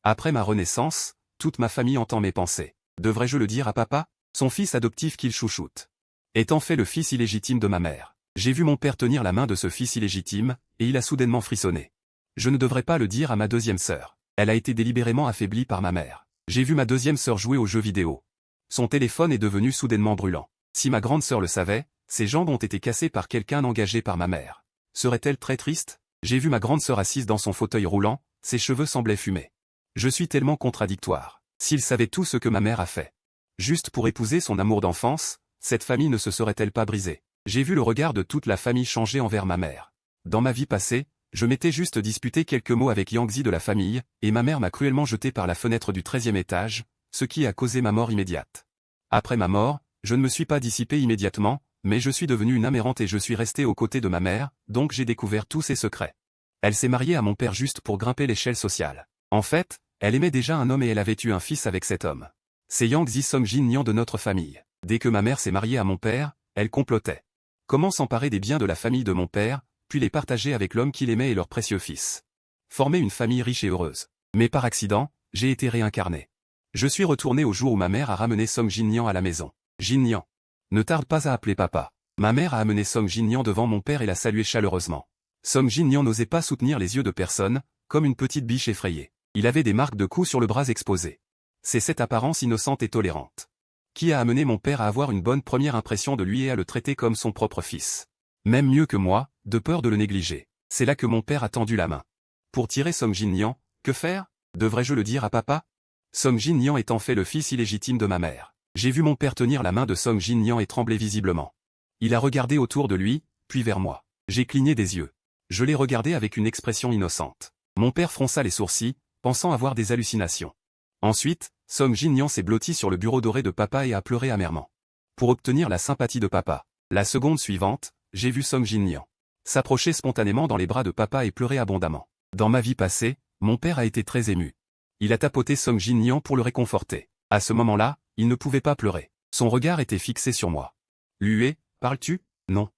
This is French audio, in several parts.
Après ma renaissance, toute ma famille entend mes pensées. Devrais-je le dire à papa? Son fils adoptif qu'il chouchoute. Étant fait le fils illégitime de ma mère. J'ai vu mon père tenir la main de ce fils illégitime, et il a soudainement frissonné. Je ne devrais pas le dire à ma deuxième sœur. Elle a été délibérément affaiblie par ma mère. J'ai vu ma deuxième sœur jouer aux jeux vidéo. Son téléphone est devenu soudainement brûlant. Si ma grande sœur le savait, ses jambes ont été cassées par quelqu'un engagé par ma mère. Serait-elle très triste? J'ai vu ma grande sœur assise dans son fauteuil roulant, ses cheveux semblaient fumer. Je suis tellement contradictoire. S'il savait tout ce que ma mère a fait. Juste pour épouser son amour d'enfance, cette famille ne se serait-elle pas brisée? J'ai vu le regard de toute la famille changer envers ma mère. Dans ma vie passée, je m'étais juste disputé quelques mots avec Yangzi de la famille, et ma mère m'a cruellement jeté par la fenêtre du 13e étage, ce qui a causé ma mort immédiate. Après ma mort, je ne me suis pas dissipé immédiatement, mais je suis devenu une âme errante et je suis resté aux côtés de ma mère, donc j'ai découvert tous ses secrets. Elle s'est mariée à mon père juste pour grimper l'échelle sociale. En fait, elle aimait déjà un homme et elle avait eu un fils avec cet homme. C'est Yangzi Songjin-Nyan de notre famille. Dès que ma mère s'est mariée à mon père, elle complotait. Comment s'emparer des biens de la famille de mon père, puis les partager avec l'homme qu'il aimait et leur précieux fils. Former une famille riche et heureuse. Mais par accident, j'ai été réincarné. Je suis retourné au jour où ma mère a ramené Songjin-Nyan à la maison. Jin-Nyan. Ne tarde pas à appeler papa. Ma mère a amené Songjin-Nyan devant mon père et l'a salué chaleureusement. Songjin-Nyan n'osait pas soutenir les yeux de personne, comme une petite biche effrayée. Il avait des marques de coups sur le bras exposés. C'est cette apparence innocente et tolérante qui a amené mon père à avoir une bonne première impression de lui et à le traiter comme son propre fils. Même mieux que moi, de peur de le négliger. C'est là que mon père a tendu la main. Pour tirer Songjin-Nyan, que faire? Devrais-je le dire à papa? Songjin-Nyan étant fait le fils illégitime de ma mère. J'ai vu mon père tenir la main de Songjin-Nyan et trembler visiblement. Il a regardé autour de lui, puis vers moi. J'ai cligné des yeux. Je l'ai regardé avec une expression innocente. Mon père fronça les sourcils, pensant avoir des hallucinations. Ensuite, Songjin-Nyan s'est blotti sur le bureau doré de papa et a pleuré amèrement. Pour obtenir la sympathie de papa. La seconde suivante, j'ai vu Songjin-Nyan s'approcher spontanément dans les bras de papa et pleurer abondamment. Dans ma vie passée, mon père a été très ému. Il a tapoté Songjin-Nyan pour le réconforter. À ce moment-là, il ne pouvait pas pleurer. Son regard était fixé sur moi. Lui, parles-tu? Non.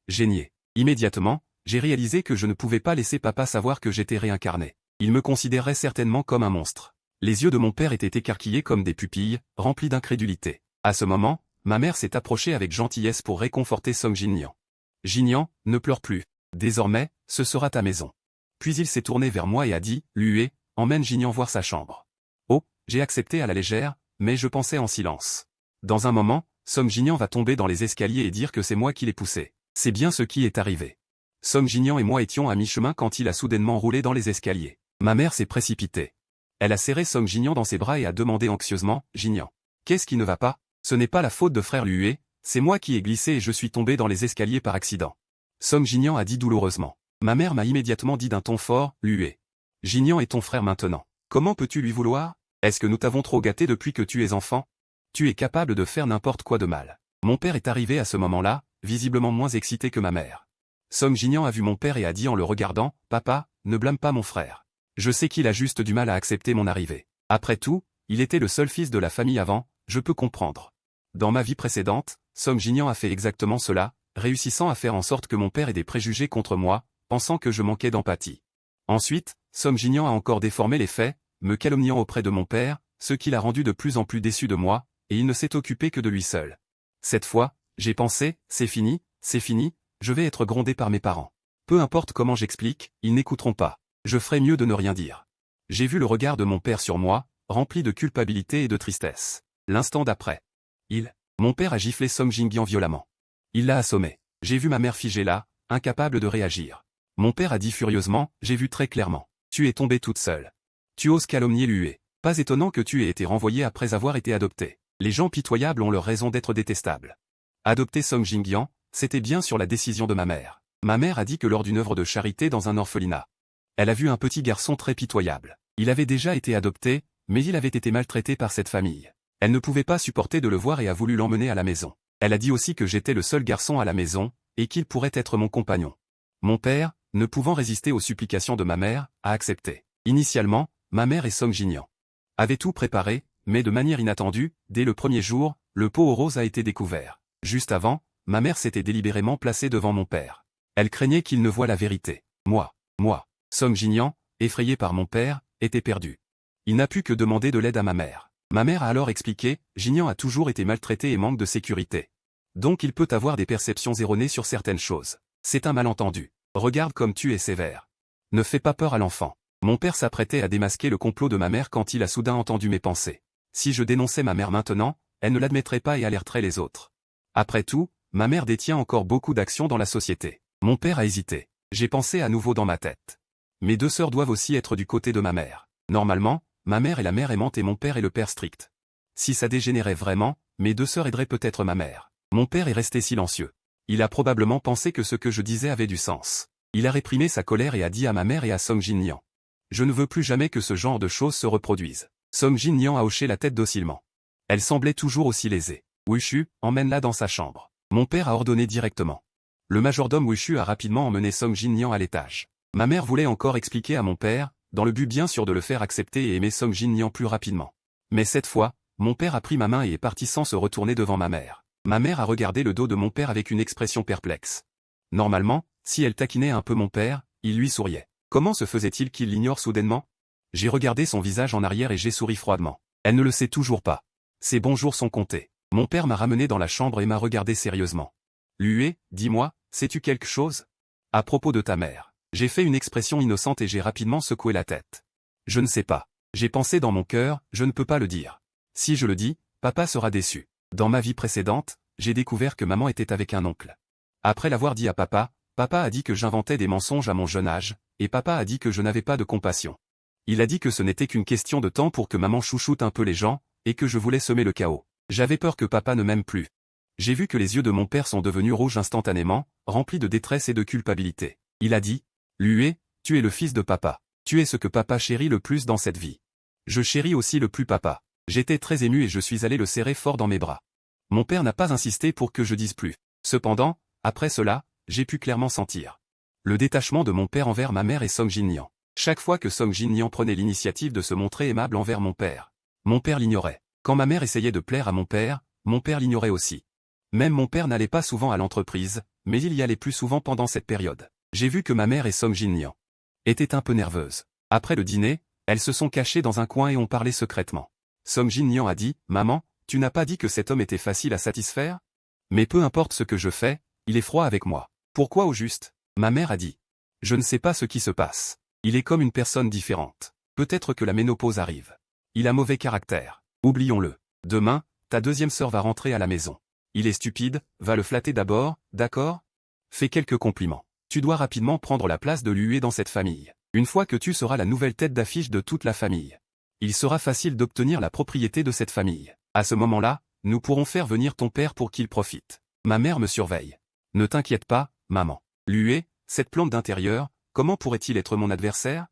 J'ai nié. Immédiatement, j'ai réalisé que je ne pouvais pas laisser papa savoir que j'étais réincarné. Il me considérait certainement comme un monstre. Les yeux de mon père étaient écarquillés comme des pupilles, remplis d'incrédulité. À ce moment, ma mère s'est approchée avec gentillesse pour réconforter Songjin-Nyan. Jin-Nyan, ne pleure plus. Désormais, ce sera ta maison. Puis il s'est tourné vers moi et a dit, Lué, emmène Jin-Nyan voir sa chambre. Oh, j'ai accepté à la légère, mais je pensais en silence. Dans un moment, Songjin-Nyan va tomber dans les escaliers et dire que c'est moi qui l'ai poussé. C'est bien ce qui est arrivé. Songjin-Nyan et moi étions à mi-chemin quand il a soudainement roulé dans les escaliers. Ma mère s'est précipitée. Elle a serré Songjin-Nyan dans ses bras et a demandé anxieusement, Jin-Nyan. Qu'est-ce qui ne va pas? Ce n'est pas la faute de frère Lué, c'est moi qui ai glissé et je suis tombé dans les escaliers par accident. Songjin-Nyan a dit douloureusement. Ma mère m'a immédiatement dit d'un ton fort, Lué. Jin-Nyan est ton frère maintenant. Comment peux-tu lui vouloir? Est-ce que nous t'avons trop gâté depuis que tu es enfant? Tu es capable de faire n'importe quoi de mal. Mon père est arrivé à ce moment-là, visiblement moins excité que ma mère. Songjin-Nyan a vu mon père et a dit en le regardant, Papa, ne blâme pas mon frère. Je sais qu'il a juste du mal à accepter mon arrivée. Après tout, il était le seul fils de la famille avant, je peux comprendre. Dans ma vie précédente, Songjin-Nyan a fait exactement cela, réussissant à faire en sorte que mon père ait des préjugés contre moi, pensant que je manquais d'empathie. Ensuite, Songjin-Nyan a encore déformé les faits, me calomniant auprès de mon père, ce qui l'a rendu de plus en plus déçu de moi, et il ne s'est occupé que de lui seul. Cette fois, j'ai pensé, c'est fini, je vais être grondé par mes parents. Peu importe comment j'explique, ils n'écouteront pas. Je ferai mieux de ne rien dire. J'ai vu le regard de mon père sur moi, rempli de culpabilité et de tristesse. L'instant d'après. Mon père a giflé Songjin-Nyan violemment. Il l'a assommé. J'ai vu ma mère figée là, incapable de réagir. Mon père a dit furieusement, j'ai vu très clairement. Tu es tombée toute seule. Tu oses calomnier Lué. Pas étonnant que tu aies été renvoyée après avoir été adoptée. Les gens pitoyables ont leur raison d'être détestables. Adopter Songjin-Nyan, c'était bien sur la décision de ma mère. Ma mère a dit que lors d'une œuvre de charité dans un orphelinat, elle a vu un petit garçon très pitoyable. Il avait déjà été adopté, mais il avait été maltraité par cette famille. Elle ne pouvait pas supporter de le voir et a voulu l'emmener à la maison. Elle a dit aussi que j'étais le seul garçon à la maison, et qu'il pourrait être mon compagnon. Mon père, ne pouvant résister aux supplications de ma mère, a accepté. Initialement, ma mère et Songjin-Nyan avaient tout préparé, mais de manière inattendue, dès le premier jour, le pot aux roses a été découvert. Juste avant, ma mère s'était délibérément placée devant mon père. Elle craignait qu'il ne voie la vérité. Moi, Songjin-Nyan, effrayé par mon père, était perdu. Il n'a pu que demander de l'aide à ma mère. Ma mère a alors expliqué, Jinian a toujours été maltraité et manque de sécurité. Donc il peut avoir des perceptions erronées sur certaines choses. C'est un malentendu. Regarde comme tu es sévère. Ne fais pas peur à l'enfant. Mon père s'apprêtait à démasquer le complot de ma mère quand il a soudain entendu mes pensées. Si je dénonçais ma mère maintenant, elle ne l'admettrait pas et alerterait les autres. Après tout, ma mère détient encore beaucoup d'actions dans la société. Mon père a hésité. J'ai pensé à nouveau dans ma tête. Mes deux sœurs doivent aussi être du côté de ma mère. Normalement, ma mère est la mère aimante et mon père est le père strict. Si ça dégénérait vraiment, mes deux sœurs aideraient peut-être ma mère. Mon père est resté silencieux. Il a probablement pensé que ce que je disais avait du sens. Il a réprimé sa colère et a dit à ma mère et à Song Jin-Liang. Je ne veux plus jamais que ce genre de choses se reproduisent. Song Jin-Liang a hoché la tête docilement. Elle semblait toujours aussi lésée. Wushu, emmène-la dans sa chambre. Mon père a ordonné directement. Le majordome Wushu a rapidement emmené Song Jin-Liang à l'étage. Ma mère voulait encore expliquer à mon père, dans le but bien sûr de le faire accepter et aimer Song Jin-Liang plus rapidement. Mais cette fois, mon père a pris ma main et est parti sans se retourner devant ma mère. Ma mère a regardé le dos de mon père avec une expression perplexe. Normalement, si elle taquinait un peu mon père, il lui souriait. Comment se faisait-il qu'il l'ignore soudainement? J'ai regardé son visage en arrière et j'ai souri froidement. Elle ne le sait toujours pas. Ses bons jours sont comptés. Mon père m'a ramené dans la chambre et m'a regardé sérieusement. Lué, dis-moi, sais-tu quelque chose? À propos de ta mère. J'ai fait une expression innocente et j'ai rapidement secoué la tête. Je ne sais pas. J'ai pensé dans mon cœur, je ne peux pas le dire. Si je le dis, papa sera déçu. Dans ma vie précédente, j'ai découvert que maman était avec un oncle. Après l'avoir dit à papa, papa a dit que j'inventais des mensonges à mon jeune âge, et papa a dit que je n'avais pas de compassion. Il a dit que ce n'était qu'une question de temps pour que maman chouchoute un peu les gens, et que je voulais semer le chaos. J'avais peur que papa ne m'aime plus. J'ai vu que les yeux de mon père sont devenus rouges instantanément, remplis de détresse et de culpabilité. Il a dit, Lué, tu es le fils de papa. Tu es ce que papa chérit le plus dans cette vie. Je chéris aussi le plus papa. J'étais très ému et je suis allé le serrer fort dans mes bras. Mon père n'a pas insisté pour que je dise plus. Cependant, après cela, j'ai pu clairement sentir le détachement de mon père envers ma mère et Song Jin-Liang. Chaque fois que Song Jin-Liang prenait l'initiative de se montrer aimable envers mon père l'ignorait. Quand ma mère essayait de plaire à mon père l'ignorait aussi. Même mon père n'allait pas souvent à l'entreprise, mais il y allait plus souvent pendant cette période. J'ai vu que ma mère et Song Jin-Liang étaient un peu nerveuses. Après le dîner, elles se sont cachées dans un coin et ont parlé secrètement. Song Jin-Liang a dit, Maman, tu n'as pas dit que cet homme était facile à satisfaire? Mais peu importe ce que je fais, il est froid avec moi. Pourquoi au juste? Ma mère a dit. Je ne sais pas ce qui se passe. Il est comme une personne différente. Peut-être que la ménopause arrive. Il a mauvais caractère. Oublions-le. Demain, ta deuxième sœur va rentrer à la maison. Il est stupide, va le flatter d'abord, d'accord? Fais quelques compliments. Tu dois rapidement prendre la place de Lué dans cette famille. Une fois que tu seras la nouvelle tête d'affiche de toute la famille, il sera facile d'obtenir la propriété de cette famille. À ce moment-là, nous pourrons faire venir ton père pour qu'il profite. Ma mère me surveille. Ne t'inquiète pas, maman. Lué, cette plante d'intérieur, comment pourrait-il être mon adversaire?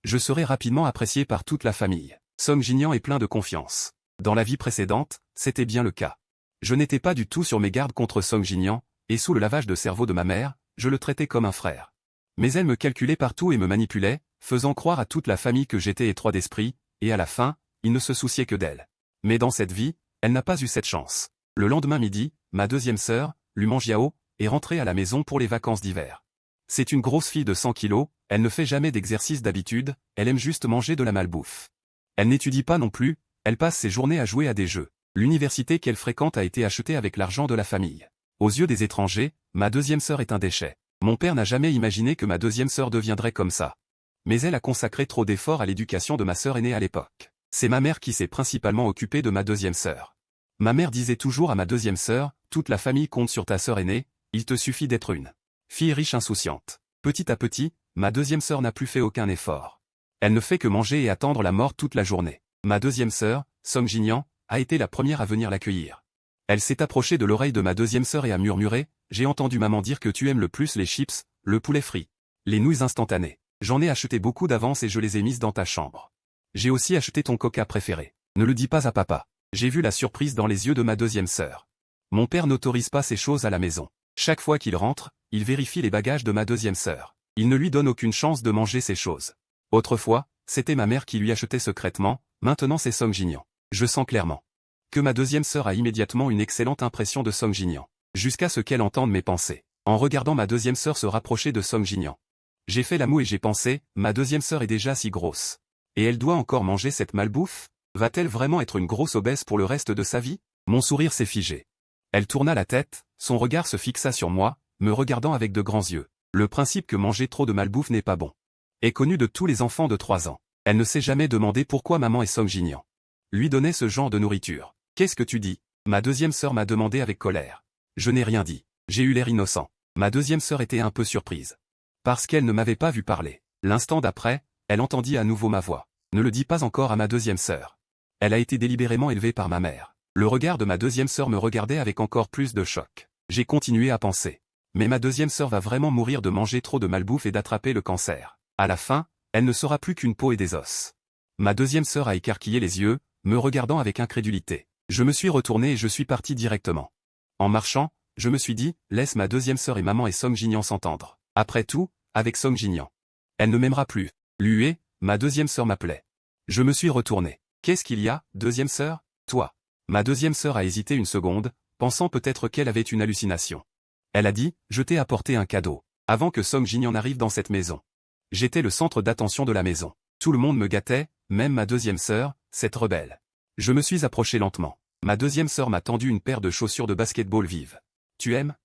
Je serai rapidement apprécié par toute la famille. Song Jin-Liang est plein de confiance. Dans la vie précédente, c'était bien le cas. Je n'étais pas du tout sur mes gardes contre Song Jin-Liang, et sous le lavage de cerveau de ma mère, je le traitais comme un frère. Mais elle me calculait partout et me manipulait, faisant croire à toute la famille que j'étais étroit d'esprit, et à la fin, il ne se souciait que d'elle. Mais dans cette vie, elle n'a pas eu cette chance. Le lendemain midi, ma deuxième sœur, Lu Mangiao, est rentrée à la maison pour les vacances d'hiver. C'est une grosse fille de 100 kilos, elle ne fait jamais d'exercice d'habitude, elle aime juste manger de la malbouffe. Elle n'étudie pas non plus, elle passe ses journées à jouer à des jeux. L'université qu'elle fréquente a été achetée avec l'argent de la famille. Aux yeux des étrangers, ma deuxième sœur est un déchet. Mon père n'a jamais imaginé que ma deuxième sœur deviendrait comme ça. Mais elle a consacré trop d'efforts à l'éducation de ma sœur aînée à l'époque. C'est ma mère qui s'est principalement occupée de ma deuxième sœur. Ma mère disait toujours à ma deuxième sœur, toute la famille compte sur ta sœur aînée, il te suffit d'être une fille riche insouciante. Petit à petit, ma deuxième sœur n'a plus fait aucun effort. Elle ne fait que manger et attendre la mort toute la journée. Ma deuxième sœur, Song Jin-Liang, a été la première à venir l'accueillir. Elle s'est approchée de l'oreille de ma deuxième sœur et a murmuré, j'ai entendu maman dire que tu aimes le plus les chips, le poulet frit, les nouilles instantanées. J'en ai acheté beaucoup d'avance et je les ai mises dans ta chambre. J'ai aussi acheté ton coca préféré. Ne le dis pas à papa. J'ai vu la surprise dans les yeux de ma deuxième sœur. Mon père n'autorise pas ces choses à la maison. Chaque fois qu'il rentre, il vérifie les bagages de ma deuxième sœur. Il ne lui donne aucune chance de manger ces choses. Autrefois, c'était ma mère qui lui achetait secrètement, maintenant c'est Song Jin-Liang. Je sens clairement que ma deuxième sœur a immédiatement une excellente impression de Song Jin-Liang. Jusqu'à ce qu'elle entende mes pensées. En regardant ma deuxième sœur se rapprocher de Song Jin-Liang. J'ai fait la moue et j'ai pensé, ma deuxième sœur est déjà si grosse. Et elle doit encore manger cette malbouffe? Va-t-elle vraiment être une grosse obèse pour le reste de sa vie? Mon sourire s'est figé. Elle tourna la tête, son regard se fixa sur moi, me regardant avec de grands yeux. Le principe que manger trop de malbouffe n'est pas bon est connu de tous les enfants de 3 ans. Elle ne s'est jamais demandé pourquoi maman et Song Jin-young lui donnaient ce genre de nourriture. Qu'est-ce que tu dis? Ma deuxième sœur m'a demandé avec colère. Je n'ai rien dit. J'ai eu l'air innocent. Ma deuxième sœur était un peu surprise. Parce qu'elle ne m'avait pas vu parler. L'instant d'après, elle entendit à nouveau ma voix. Ne le dis pas encore à ma deuxième sœur. Elle a été délibérément élevée par ma mère. Le regard de ma deuxième sœur me regardait avec encore plus de choc. J'ai continué à penser. Mais ma deuxième sœur va vraiment mourir de manger trop de malbouffe et d'attraper le cancer. À la fin, elle ne sera plus qu'une peau et des os. Ma deuxième sœur a écarquillé les yeux, me regardant avec incrédulité. Je me suis retourné et je suis parti directement. En marchant, je me suis dit, laisse ma deuxième sœur et maman et Song Jin-young s'entendre. Après tout, avec Song Jin-young, elle ne m'aimera plus. Lué, ma deuxième sœur m'appelait. Je me suis retourné. Qu'est-ce qu'il y a, deuxième sœur? Toi. Ma deuxième sœur a hésité une seconde, pensant peut-être qu'elle avait une hallucination. Elle a dit, je t'ai apporté un cadeau. Avant que Song Jin-young arrive dans cette maison. J'étais le centre d'attention de la maison. Tout le monde me gâtait, même ma deuxième sœur, cette rebelle. Je me suis approché lentement. Ma deuxième sœur m'a tendu une paire de chaussures de basketball vives. Tu aimes?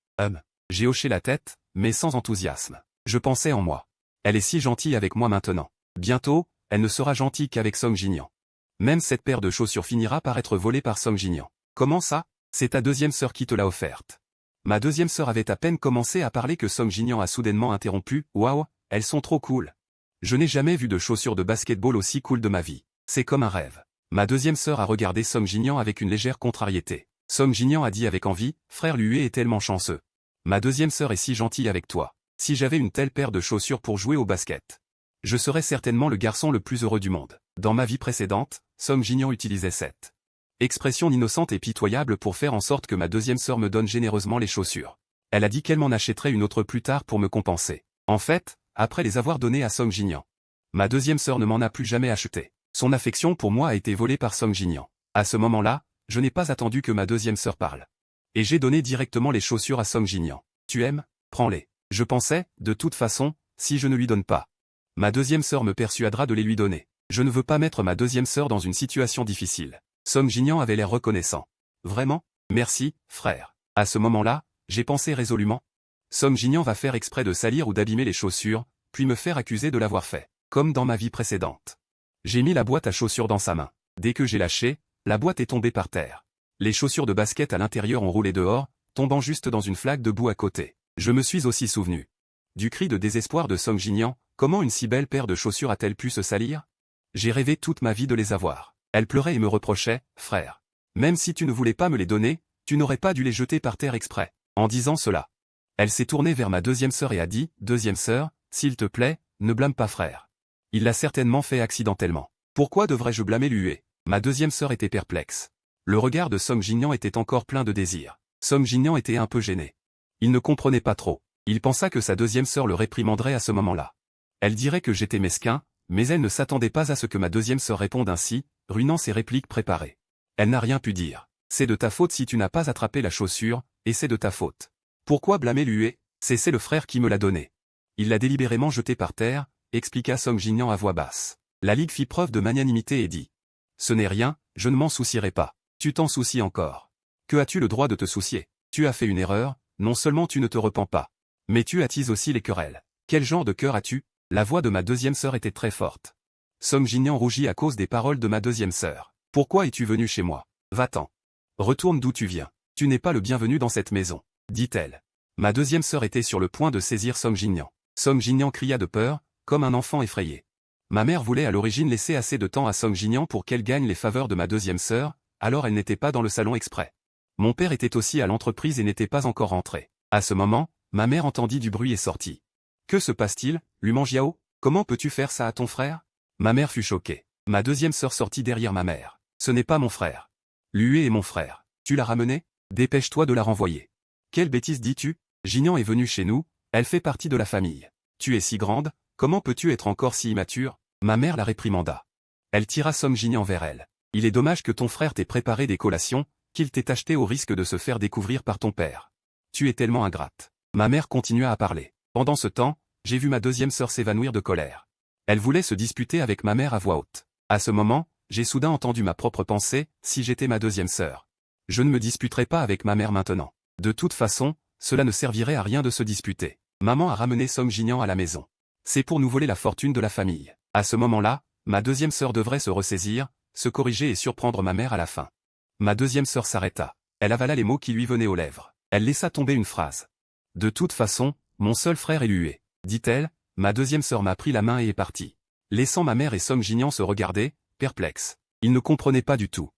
J'ai hoché la tête, mais sans enthousiasme. Je pensais en moi. Elle est si gentille avec moi maintenant. Bientôt, elle ne sera gentille qu'avec Song Jin-young. Même cette paire de chaussures finira par être volée par Song Jin-young. Comment ça? C'est ta deuxième sœur qui te l'a offerte. Ma deuxième sœur avait à peine commencé à parler que Song Jin-young a soudainement interrompu. Waouh, elles sont trop cool. Je n'ai jamais vu de chaussures de basketball aussi cool de ma vie. C'est comme un rêve. Ma deuxième sœur a regardé Song Jin-young avec une légère contrariété. Song Jin-young a dit avec envie, frère Lué est tellement chanceux. Ma deuxième sœur est si gentille avec toi. Si j'avais une telle paire de chaussures pour jouer au basket, je serais certainement le garçon le plus heureux du monde. Dans ma vie précédente, Song Jin-young utilisait cette expression innocente et pitoyable pour faire en sorte que ma deuxième sœur me donne généreusement les chaussures. Elle a dit qu'elle m'en achèterait une autre plus tard pour me compenser. En fait, après les avoir données à Song Jin-young, ma deuxième sœur ne m'en a plus jamais acheté. Son affection pour moi a été volée par Song Jin-young. À ce moment-là, je n'ai pas attendu que ma deuxième sœur parle. Et j'ai donné directement les chaussures à Song Jin-young. Tu aimes? Prends-les. Je pensais, de toute façon, si je ne lui donne pas, ma deuxième sœur me persuadera de les lui donner. Je ne veux pas mettre ma deuxième sœur dans une situation difficile. Song Jin-young avait l'air reconnaissant. Vraiment? Merci, frère. À ce moment-là, j'ai pensé résolument. Song Jin-young va faire exprès de salir ou d'abîmer les chaussures, puis me faire accuser de l'avoir fait, comme dans ma vie précédente. J'ai mis la boîte à chaussures dans sa main. Dès que j'ai lâché, la boîte est tombée par terre. Les chaussures de basket à l'intérieur ont roulé dehors, tombant juste dans une flaque de boue à côté. Je me suis aussi souvenu du cri de désespoir de Song Jin-young. Comment une si belle paire de chaussures a-t-elle pu se salir? J'ai rêvé toute ma vie de les avoir. Elle pleurait et me reprochait, frère. Même si tu ne voulais pas me les donner, tu n'aurais pas dû les jeter par terre exprès. En disant cela, elle s'est tournée vers ma deuxième sœur et a dit, deuxième sœur, s'il te plaît, ne blâme pas frère. Il l'a certainement fait accidentellement. Pourquoi devrais-je blâmer Lué? Ma deuxième sœur était perplexe. Le regard de Song Jin-young était encore plein de désir. Song Jin-young était un peu gêné. Il ne comprenait pas trop. Il pensa que sa deuxième sœur le réprimanderait à ce moment-là. Elle dirait que j'étais mesquin, mais elle ne s'attendait pas à ce que ma deuxième sœur réponde ainsi, ruinant ses répliques préparées. Elle n'a rien pu dire. C'est de ta faute si tu n'as pas attrapé la chaussure, et c'est de ta faute. Pourquoi blâmer Lué? C'est le frère qui me l'a donné. Il l'a délibérément jeté par terre, expliqua Song Jin-young à voix basse. La Ligue fit preuve de magnanimité et dit. Ce n'est rien, je ne m'en soucierai pas. Tu t'en soucies encore. Que as-tu le droit de te soucier? Tu as fait une erreur, non seulement tu ne te repens pas, mais tu attises aussi les querelles. Quel genre de cœur as-tu? La voix de ma deuxième sœur était très forte. Song Jin-young rougit à cause des paroles de ma deuxième sœur. Pourquoi es-tu venu chez moi? Va-t'en. Retourne d'où tu viens. Tu n'es pas le bienvenu dans cette maison, dit-elle. Ma deuxième sœur était sur le point de saisir Song Jin-young. Song Jin-young cria de peur, comme un enfant effrayé. Ma mère voulait à l'origine laisser assez de temps à Song Jin-young pour qu'elle gagne les faveurs de ma deuxième sœur, alors elle n'était pas dans le salon exprès. Mon père était aussi à l'entreprise et n'était pas encore rentré. À ce moment, ma mère entendit du bruit et sortit. Que se passe-t-il, Lu Mangiao? Comment peux-tu faire ça à ton frère? Ma mère fut choquée. Ma deuxième sœur sortit derrière ma mère. Ce n'est pas mon frère. Lué est mon frère. Tu l'as ramené? Dépêche-toi de la renvoyer. Quelle bêtise dis-tu? Jin-young est venue chez nous, elle fait partie de la famille. Tu es si grande, comment peux-tu être encore si immature? Ma mère la réprimanda. Elle tira Song Jin-young vers elle. Il est dommage que ton frère t'ait préparé des collations, qu'il t'ait acheté au risque de se faire découvrir par ton père. Tu es tellement ingrate. Ma mère continua à parler. Pendant ce temps, j'ai vu ma deuxième sœur s'évanouir de colère. Elle voulait se disputer avec ma mère à voix haute. À ce moment, j'ai soudain entendu ma propre pensée, si j'étais ma deuxième sœur. Je ne me disputerais pas avec ma mère maintenant. De toute façon, cela ne servirait à rien de se disputer. Maman a ramené Song Jinyan à la maison. C'est pour nous voler la fortune de la famille. À ce moment-là, ma deuxième sœur devrait se ressaisir, se corriger et surprendre ma mère à la fin. Ma deuxième sœur s'arrêta. Elle avala les mots qui lui venaient aux lèvres. Elle laissa tomber une phrase. De toute façon, mon seul frère est Lue, dit-elle. Ma deuxième sœur m'a pris la main et est partie. Laissant ma mère et Song Jinyan se regarder, perplexes. Ils ne comprenaient pas du tout.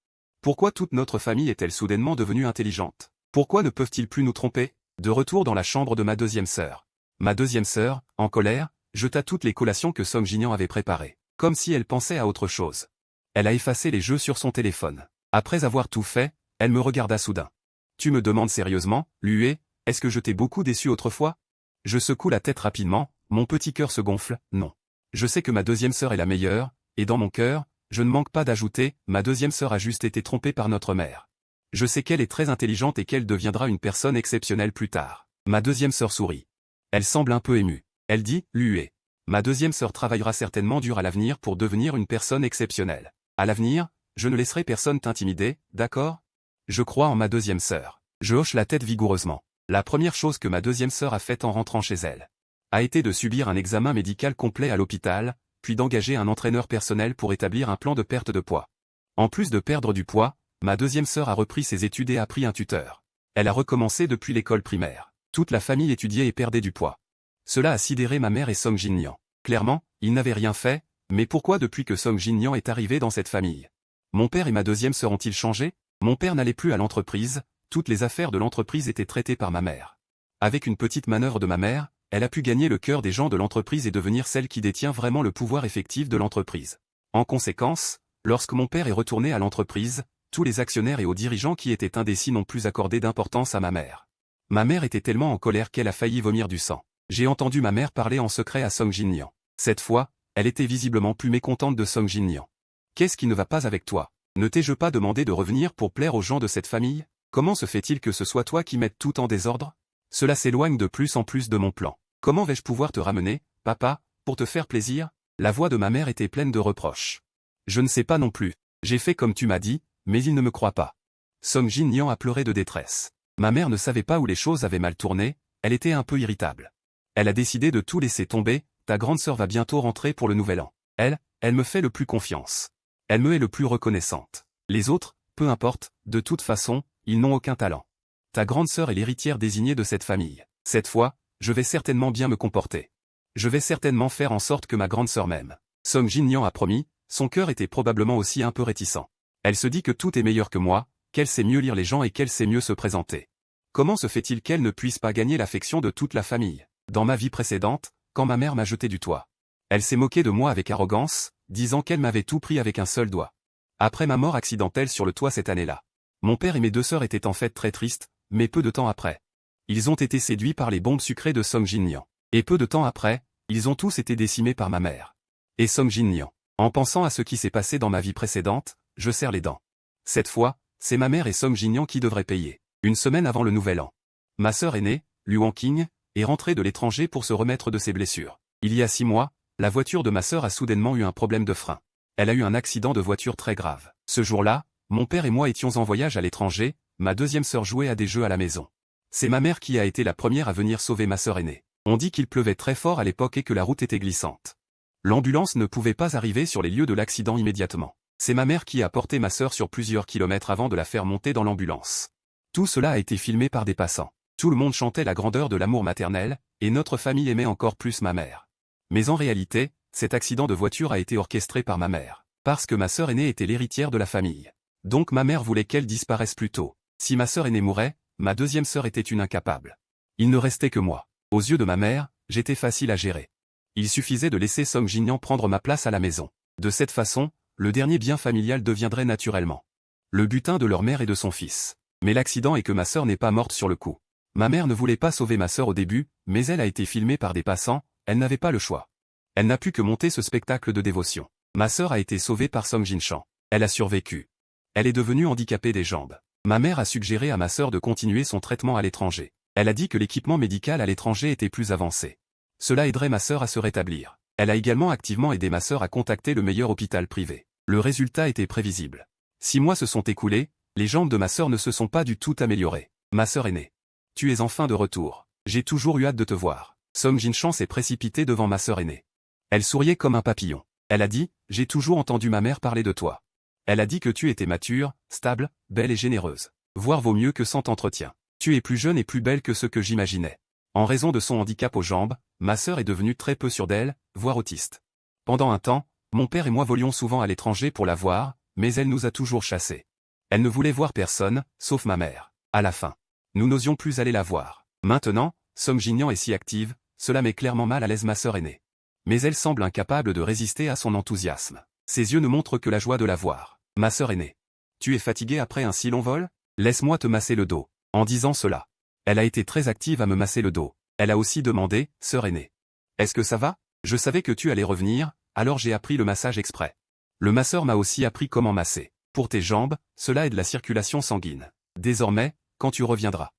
Pourquoi toute notre famille est-elle soudainement devenue intelligente? Pourquoi ne peuvent-ils plus nous tromper? De retour dans la chambre de ma deuxième sœur. Ma deuxième sœur, en colère, jeta toutes les collations que Song Jinyan avait préparées, comme si elle pensait à autre chose. Elle a effacé les jeux sur son téléphone. Après avoir tout fait, elle me regarda soudain. Tu me demandes sérieusement, Lue, est-ce que je t'ai beaucoup déçu autrefois? Je secoue la tête rapidement, mon petit cœur se gonfle, non. Je sais que ma deuxième sœur est la meilleure, et dans mon cœur, je ne manque pas d'ajouter, ma deuxième sœur a juste été trompée par notre mère. Je sais qu'elle est très intelligente et qu'elle deviendra une personne exceptionnelle plus tard. Ma deuxième sœur sourit. Elle semble un peu émue. Elle dit, Lue. Ma deuxième sœur travaillera certainement dur à l'avenir pour devenir une personne exceptionnelle. À l'avenir, je ne laisserai personne t'intimider, d'accord? Je crois en ma deuxième sœur. Je hoche la tête vigoureusement. La première chose que ma deuxième sœur a faite en rentrant chez elle a été de subir un examen médical complet à l'hôpital, puis d'engager un entraîneur personnel pour établir un plan de perte de poids. En plus de perdre du poids, ma deuxième sœur a repris ses études et a pris un tuteur. Elle a recommencé depuis l'école primaire. Toute la famille étudiait et perdait du poids. Cela a sidéré ma mère et Song Jinyan. Clairement, ils n'avaient rien fait, mais pourquoi depuis que Song Jinyan est arrivé dans cette famille? Mon père et ma deuxième sœur ont-ils changé? Mon père n'allait plus à l'entreprise, toutes les affaires de l'entreprise étaient traitées par ma mère. Avec une petite manœuvre de ma mère, elle a pu gagner le cœur des gens de l'entreprise et devenir celle qui détient vraiment le pouvoir effectif de l'entreprise. En conséquence, lorsque mon père est retourné à l'entreprise, tous les actionnaires et aux dirigeants qui étaient indécis n'ont plus accordé d'importance à ma mère. Ma mère était tellement en colère qu'elle a failli vomir du sang. J'ai entendu ma mère parler en secret à Song Jinyan. Cette fois, elle était visiblement plus mécontente de Song Jinyan. Qu'est-ce qui ne va pas avec toi? Ne t'ai-je pas demandé de revenir pour plaire aux gens de cette famille? Comment se fait-il que ce soit toi qui mettes tout en désordre? Cela s'éloigne de plus en plus de mon plan. Comment vais-je pouvoir te ramener, papa, pour te faire plaisir? La voix de ma mère était pleine de reproches. Je ne sais pas non plus. J'ai fait comme tu m'as dit, mais il ne me croit pas. Song Jinyan a pleuré de détresse. Ma mère ne savait pas où les choses avaient mal tourné, elle était un peu irritable. Elle a décidé de tout laisser tomber, ta grande sœur va bientôt rentrer pour le nouvel an. Elle me fait le plus confiance. Elle me est le plus reconnaissante. Les autres, peu importe, de toute façon, ils n'ont aucun talent. Ta grande sœur est l'héritière désignée de cette famille. Cette fois, je vais certainement bien me comporter. Je vais certainement faire en sorte que ma grande sœur m'aime. Song Jinyan a promis, son cœur était probablement aussi un peu réticent. Elle se dit que tout est meilleur que moi, qu'elle sait mieux lire les gens et qu'elle sait mieux se présenter. Comment se fait-il qu'elle ne puisse pas gagner l'affection de toute la famille? Dans ma vie précédente, quand ma mère m'a jeté du toit, elle s'est moquée de moi avec arrogance, disant qu'elle m'avait tout pris avec un seul doigt. Après ma mort accidentelle sur le toit cette année-là, mon père et mes deux sœurs étaient en fait très tristes, mais peu de temps après, ils ont été séduits par les bombes sucrées de Song Jinyan. Et peu de temps après, ils ont tous été décimés par ma mère et Song Jinyan. En pensant à ce qui s'est passé dans ma vie précédente, je serre les dents. Cette fois, c'est ma mère et Song Jinyan qui devraient payer. Une semaine avant le nouvel an, ma sœur aînée, Lu Wanqing, est rentrée de l'étranger pour se remettre de ses blessures. Il y a 6 mois, la voiture de ma sœur a soudainement eu un problème de frein. Elle a eu un accident de voiture très grave. Ce jour-là, mon père et moi étions en voyage à l'étranger, ma deuxième sœur jouait à des jeux à la maison. C'est ma mère qui a été la première à venir sauver ma sœur aînée. On dit qu'il pleuvait très fort à l'époque et que la route était glissante. L'ambulance ne pouvait pas arriver sur les lieux de l'accident immédiatement. C'est ma mère qui a porté ma sœur sur plusieurs kilomètres avant de la faire monter dans l'ambulance. Tout cela a été filmé par des passants. Tout le monde chantait la grandeur de l'amour maternel, et notre famille aimait encore plus ma mère. Mais en réalité, cet accident de voiture a été orchestré par ma mère, parce que ma sœur aînée était l'héritière de la famille. Donc ma mère voulait qu'elle disparaisse plus tôt. Si ma sœur aînée mourait, ma deuxième sœur était une incapable. Il ne restait que moi. Aux yeux de ma mère, j'étais facile à gérer. Il suffisait de laisser Song Jinyan prendre ma place à la maison. De cette façon, le dernier bien familial deviendrait naturellement le butin de leur mère et de son fils. Mais l'accident est que ma sœur n'est pas morte sur le coup. Ma mère ne voulait pas sauver ma sœur au début, mais elle a été filmée par des passants, elle n'avait pas le choix. Elle n'a pu que monter ce spectacle de dévotion. Ma sœur a été sauvée par Song Jinshan. Elle a survécu. Elle est devenue handicapée des jambes. Ma mère a suggéré à ma sœur de continuer son traitement à l'étranger. Elle a dit que l'équipement médical à l'étranger était plus avancé. Cela aiderait ma sœur à se rétablir. Elle a également activement aidé ma sœur à contacter le meilleur hôpital privé. Le résultat était prévisible. 6 mois se sont écoulés, les jambes de ma sœur ne se sont pas du tout améliorées. Ma sœur aînée. Tu es enfin de retour. J'ai toujours eu hâte de te voir. Song Jin-chan s'est précipité devant ma sœur aînée. Elle souriait comme un papillon. Elle a dit, j'ai toujours entendu ma mère parler de toi. Elle a dit que tu étais mature, stable, belle et généreuse. Voire vaut mieux que 100 entretiens. Tu es plus jeune et plus belle que ce que j'imaginais. En raison de son handicap aux jambes, ma sœur est devenue très peu sûre d'elle, voire autiste. Pendant un temps, mon père et moi volions souvent à l'étranger pour la voir, mais elle nous a toujours chassés. Elle ne voulait voir personne, sauf ma mère. À la fin, nous n'osions plus aller la voir. Maintenant, Song Jin-young est si active, cela met clairement mal à l'aise ma sœur aînée. Mais elle semble incapable de résister à son enthousiasme. Ses yeux ne montrent que la joie de la voir. Ma sœur aînée. Tu es fatiguée après un si long vol? Laisse-moi te masser le dos. En disant cela, elle a été très active à me masser le dos. Elle a aussi demandé, sœur aînée. Est-ce que ça va? Je savais que tu allais revenir, alors j'ai appris le massage exprès. Le masseur m'a aussi appris comment masser. Pour tes jambes, cela aide la circulation sanguine. Désormais, quand tu reviendras,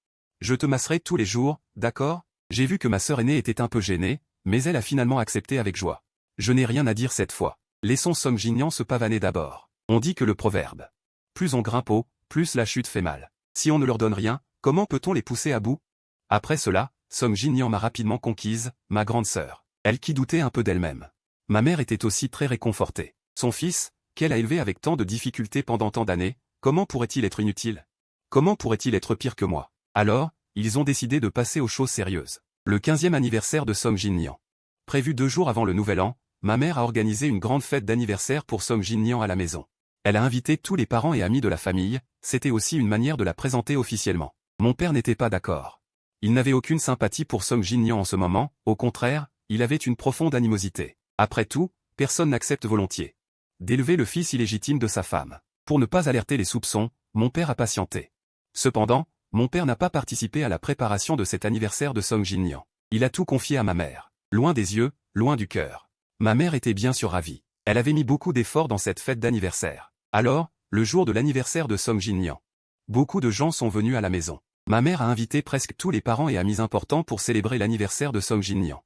je te masserai tous les jours, d'accord? J'ai vu que ma sœur aînée était un peu gênée, mais elle a finalement accepté avec joie. Je n'ai rien à dire cette fois. Laissons Song Jin-young se pavaner d'abord. On dit que le proverbe. Plus on grimpe haut, plus la chute fait mal. Si on ne leur donne rien, comment peut-on les pousser à bout? Après cela, Song Jin-young m'a rapidement conquise, ma grande sœur. Elle qui doutait un peu d'elle-même. Ma mère était aussi très réconfortée. Son fils, qu'elle a élevé avec tant de difficultés pendant tant d'années, comment pourrait-il être inutile? Comment pourrait-il être pire que moi? Alors, ils ont décidé de passer aux choses sérieuses. Le 15e anniversaire de Song Jin-young. Prévu 2 jours avant le nouvel an, ma mère a organisé une grande fête d'anniversaire pour Song Jin-young à la maison. Elle a invité tous les parents et amis de la famille, c'était aussi une manière de la présenter officiellement. Mon père n'était pas d'accord. Il n'avait aucune sympathie pour Song Jin-young en ce moment, au contraire, il avait une profonde animosité. Après tout, personne n'accepte volontiers d'élever le fils illégitime de sa femme. Pour ne pas alerter les soupçons, mon père a patienté. Cependant, mon père n'a pas participé à la préparation de cet anniversaire de Song Jin-young. Il a tout confié à ma mère. Loin des yeux, loin du cœur. Ma mère était bien sûr ravie. Elle avait mis beaucoup d'efforts dans cette fête d'anniversaire. Alors, le jour de l'anniversaire de Song Jin-young. Beaucoup de gens sont venus à la maison. Ma mère a invité presque tous les parents et amis importants pour célébrer l'anniversaire de Song Jin-young.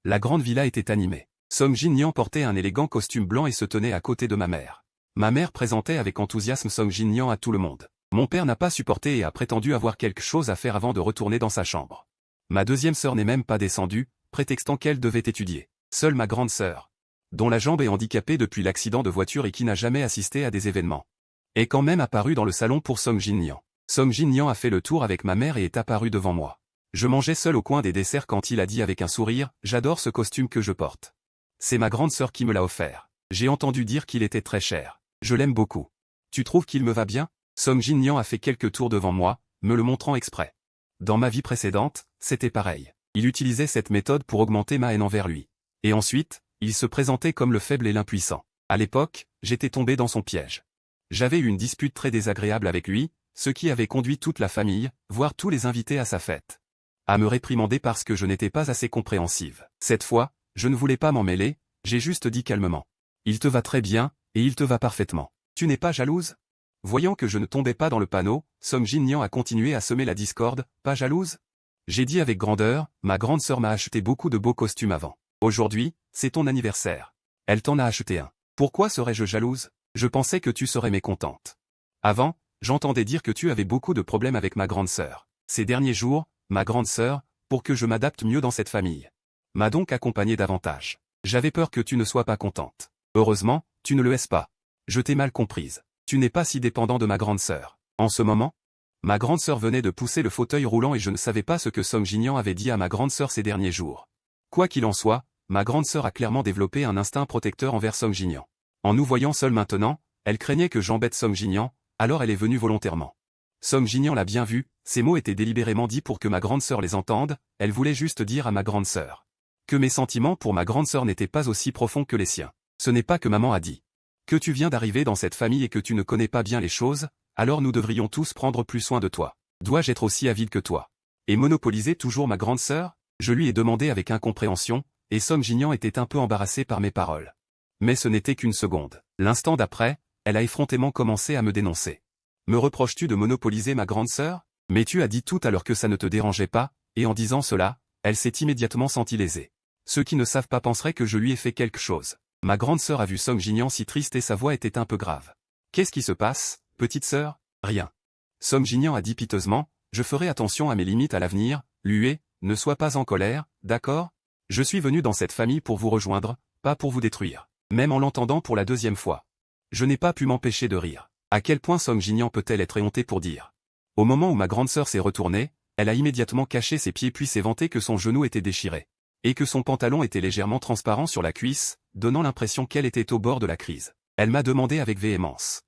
La grande villa était animée. Song Jin-young portait un élégant costume blanc et se tenait à côté de ma mère. Ma mère présentait avec enthousiasme Song Jin-young à tout le monde. Mon père n'a pas supporté et a prétendu avoir quelque chose à faire avant de retourner dans sa chambre. Ma deuxième sœur n'est même pas descendue, prétextant qu'elle devait étudier. Seule ma grande sœur, dont la jambe est handicapée depuis l'accident de voiture et qui n'a jamais assisté à des événements, est quand même apparue dans le salon pour Song Jin-young. Song Jin-young a fait le tour avec ma mère et est apparu devant moi. Je mangeais seul au coin des desserts quand il a dit avec un sourire, « J'adore ce costume que je porte. C'est ma grande sœur qui me l'a offert. J'ai entendu dire qu'il était très cher. Je l'aime beaucoup. Tu trouves qu'il me va bien ?» Song Jin-young a fait quelques tours devant moi, me le montrant exprès. Dans ma vie précédente, c'était pareil. Il utilisait cette méthode pour augmenter ma haine envers lui. Et ensuite, il se présentait comme le faible et l'impuissant. À l'époque, j'étais tombé dans son piège. J'avais eu une dispute très désagréable avec lui, ce qui avait conduit toute la famille, voire tous les invités à sa fête, à me réprimander parce que je n'étais pas assez compréhensive. Cette fois, je ne voulais pas m'en mêler, j'ai juste dit calmement. Il te va très bien, et il te va parfaitement. Tu n'es pas jalouse? Voyant que je ne tombais pas dans le panneau, Song Jin-young a continué à semer la discorde, pas jalouse? J'ai dit avec grandeur, ma grande sœur m'a acheté beaucoup de beaux costumes avant. Aujourd'hui, c'est ton anniversaire. Elle t'en a acheté un. Pourquoi serais-je jalouse? Je pensais que tu serais mécontente. Avant, j'entendais dire que tu avais beaucoup de problèmes avec ma grande sœur. Ces derniers jours, ma grande sœur, pour que je m'adapte mieux dans cette famille, m'a donc accompagné davantage. J'avais peur que tu ne sois pas contente. Heureusement, tu ne le es pas. Je t'ai mal comprise. Tu n'es pas si dépendant de ma grande sœur. En ce moment, ma grande sœur venait de pousser le fauteuil roulant et je ne savais pas ce que Song Jin-young avait dit à ma grande sœur ces derniers jours. Quoi qu'il en soit, ma grande sœur a clairement développé un instinct protecteur envers Song Jin-young. En nous voyant seuls maintenant, elle craignait que j'embête Song Jin-young, alors elle est venue volontairement. Song Jin-young l'a bien vu, ces mots étaient délibérément dits pour que ma grande sœur les entende, elle voulait juste dire à ma grande sœur que mes sentiments pour ma grande sœur n'étaient pas aussi profonds que les siens. Ce n'est pas que maman a dit que tu viens d'arriver dans cette famille et que tu ne connais pas bien les choses, alors nous devrions tous prendre plus soin de toi. Dois-je être aussi avide que toi? Et monopoliser toujours ma grande sœur? Je lui ai demandé avec incompréhension, et Song Jin-young était un peu embarrassé par mes paroles. Mais ce n'était qu'une seconde. L'instant d'après, elle a effrontément commencé à me dénoncer. Me reproches-tu de monopoliser ma grande sœur? Mais tu as dit tout à l'heure que ça ne te dérangeait pas, et en disant cela, elle s'est immédiatement sentie lésée. Ceux qui ne savent pas penseraient que je lui ai fait quelque chose. Ma grande sœur a vu Song Jinian si triste et sa voix était un peu grave. Qu'est-ce qui se passe, petite sœur? Rien. Song Jinian a dit piteusement, je ferai attention à mes limites à l'avenir, Lue, ne sois pas en colère, d'accord? Je suis venu dans cette famille pour vous rejoindre, pas pour vous détruire. Même en l'entendant pour la deuxième fois. Je n'ai pas pu m'empêcher de rire. À quel point Song Jinian peut-elle être éhontée pour dire? Au moment où ma grande sœur s'est retournée, elle a immédiatement caché ses pieds puis s'est vantée que son genou était déchiré. Et que son pantalon était légèrement transparent sur la cuisse, donnant l'impression qu'elle était au bord de la crise. Elle m'a demandé avec véhémence.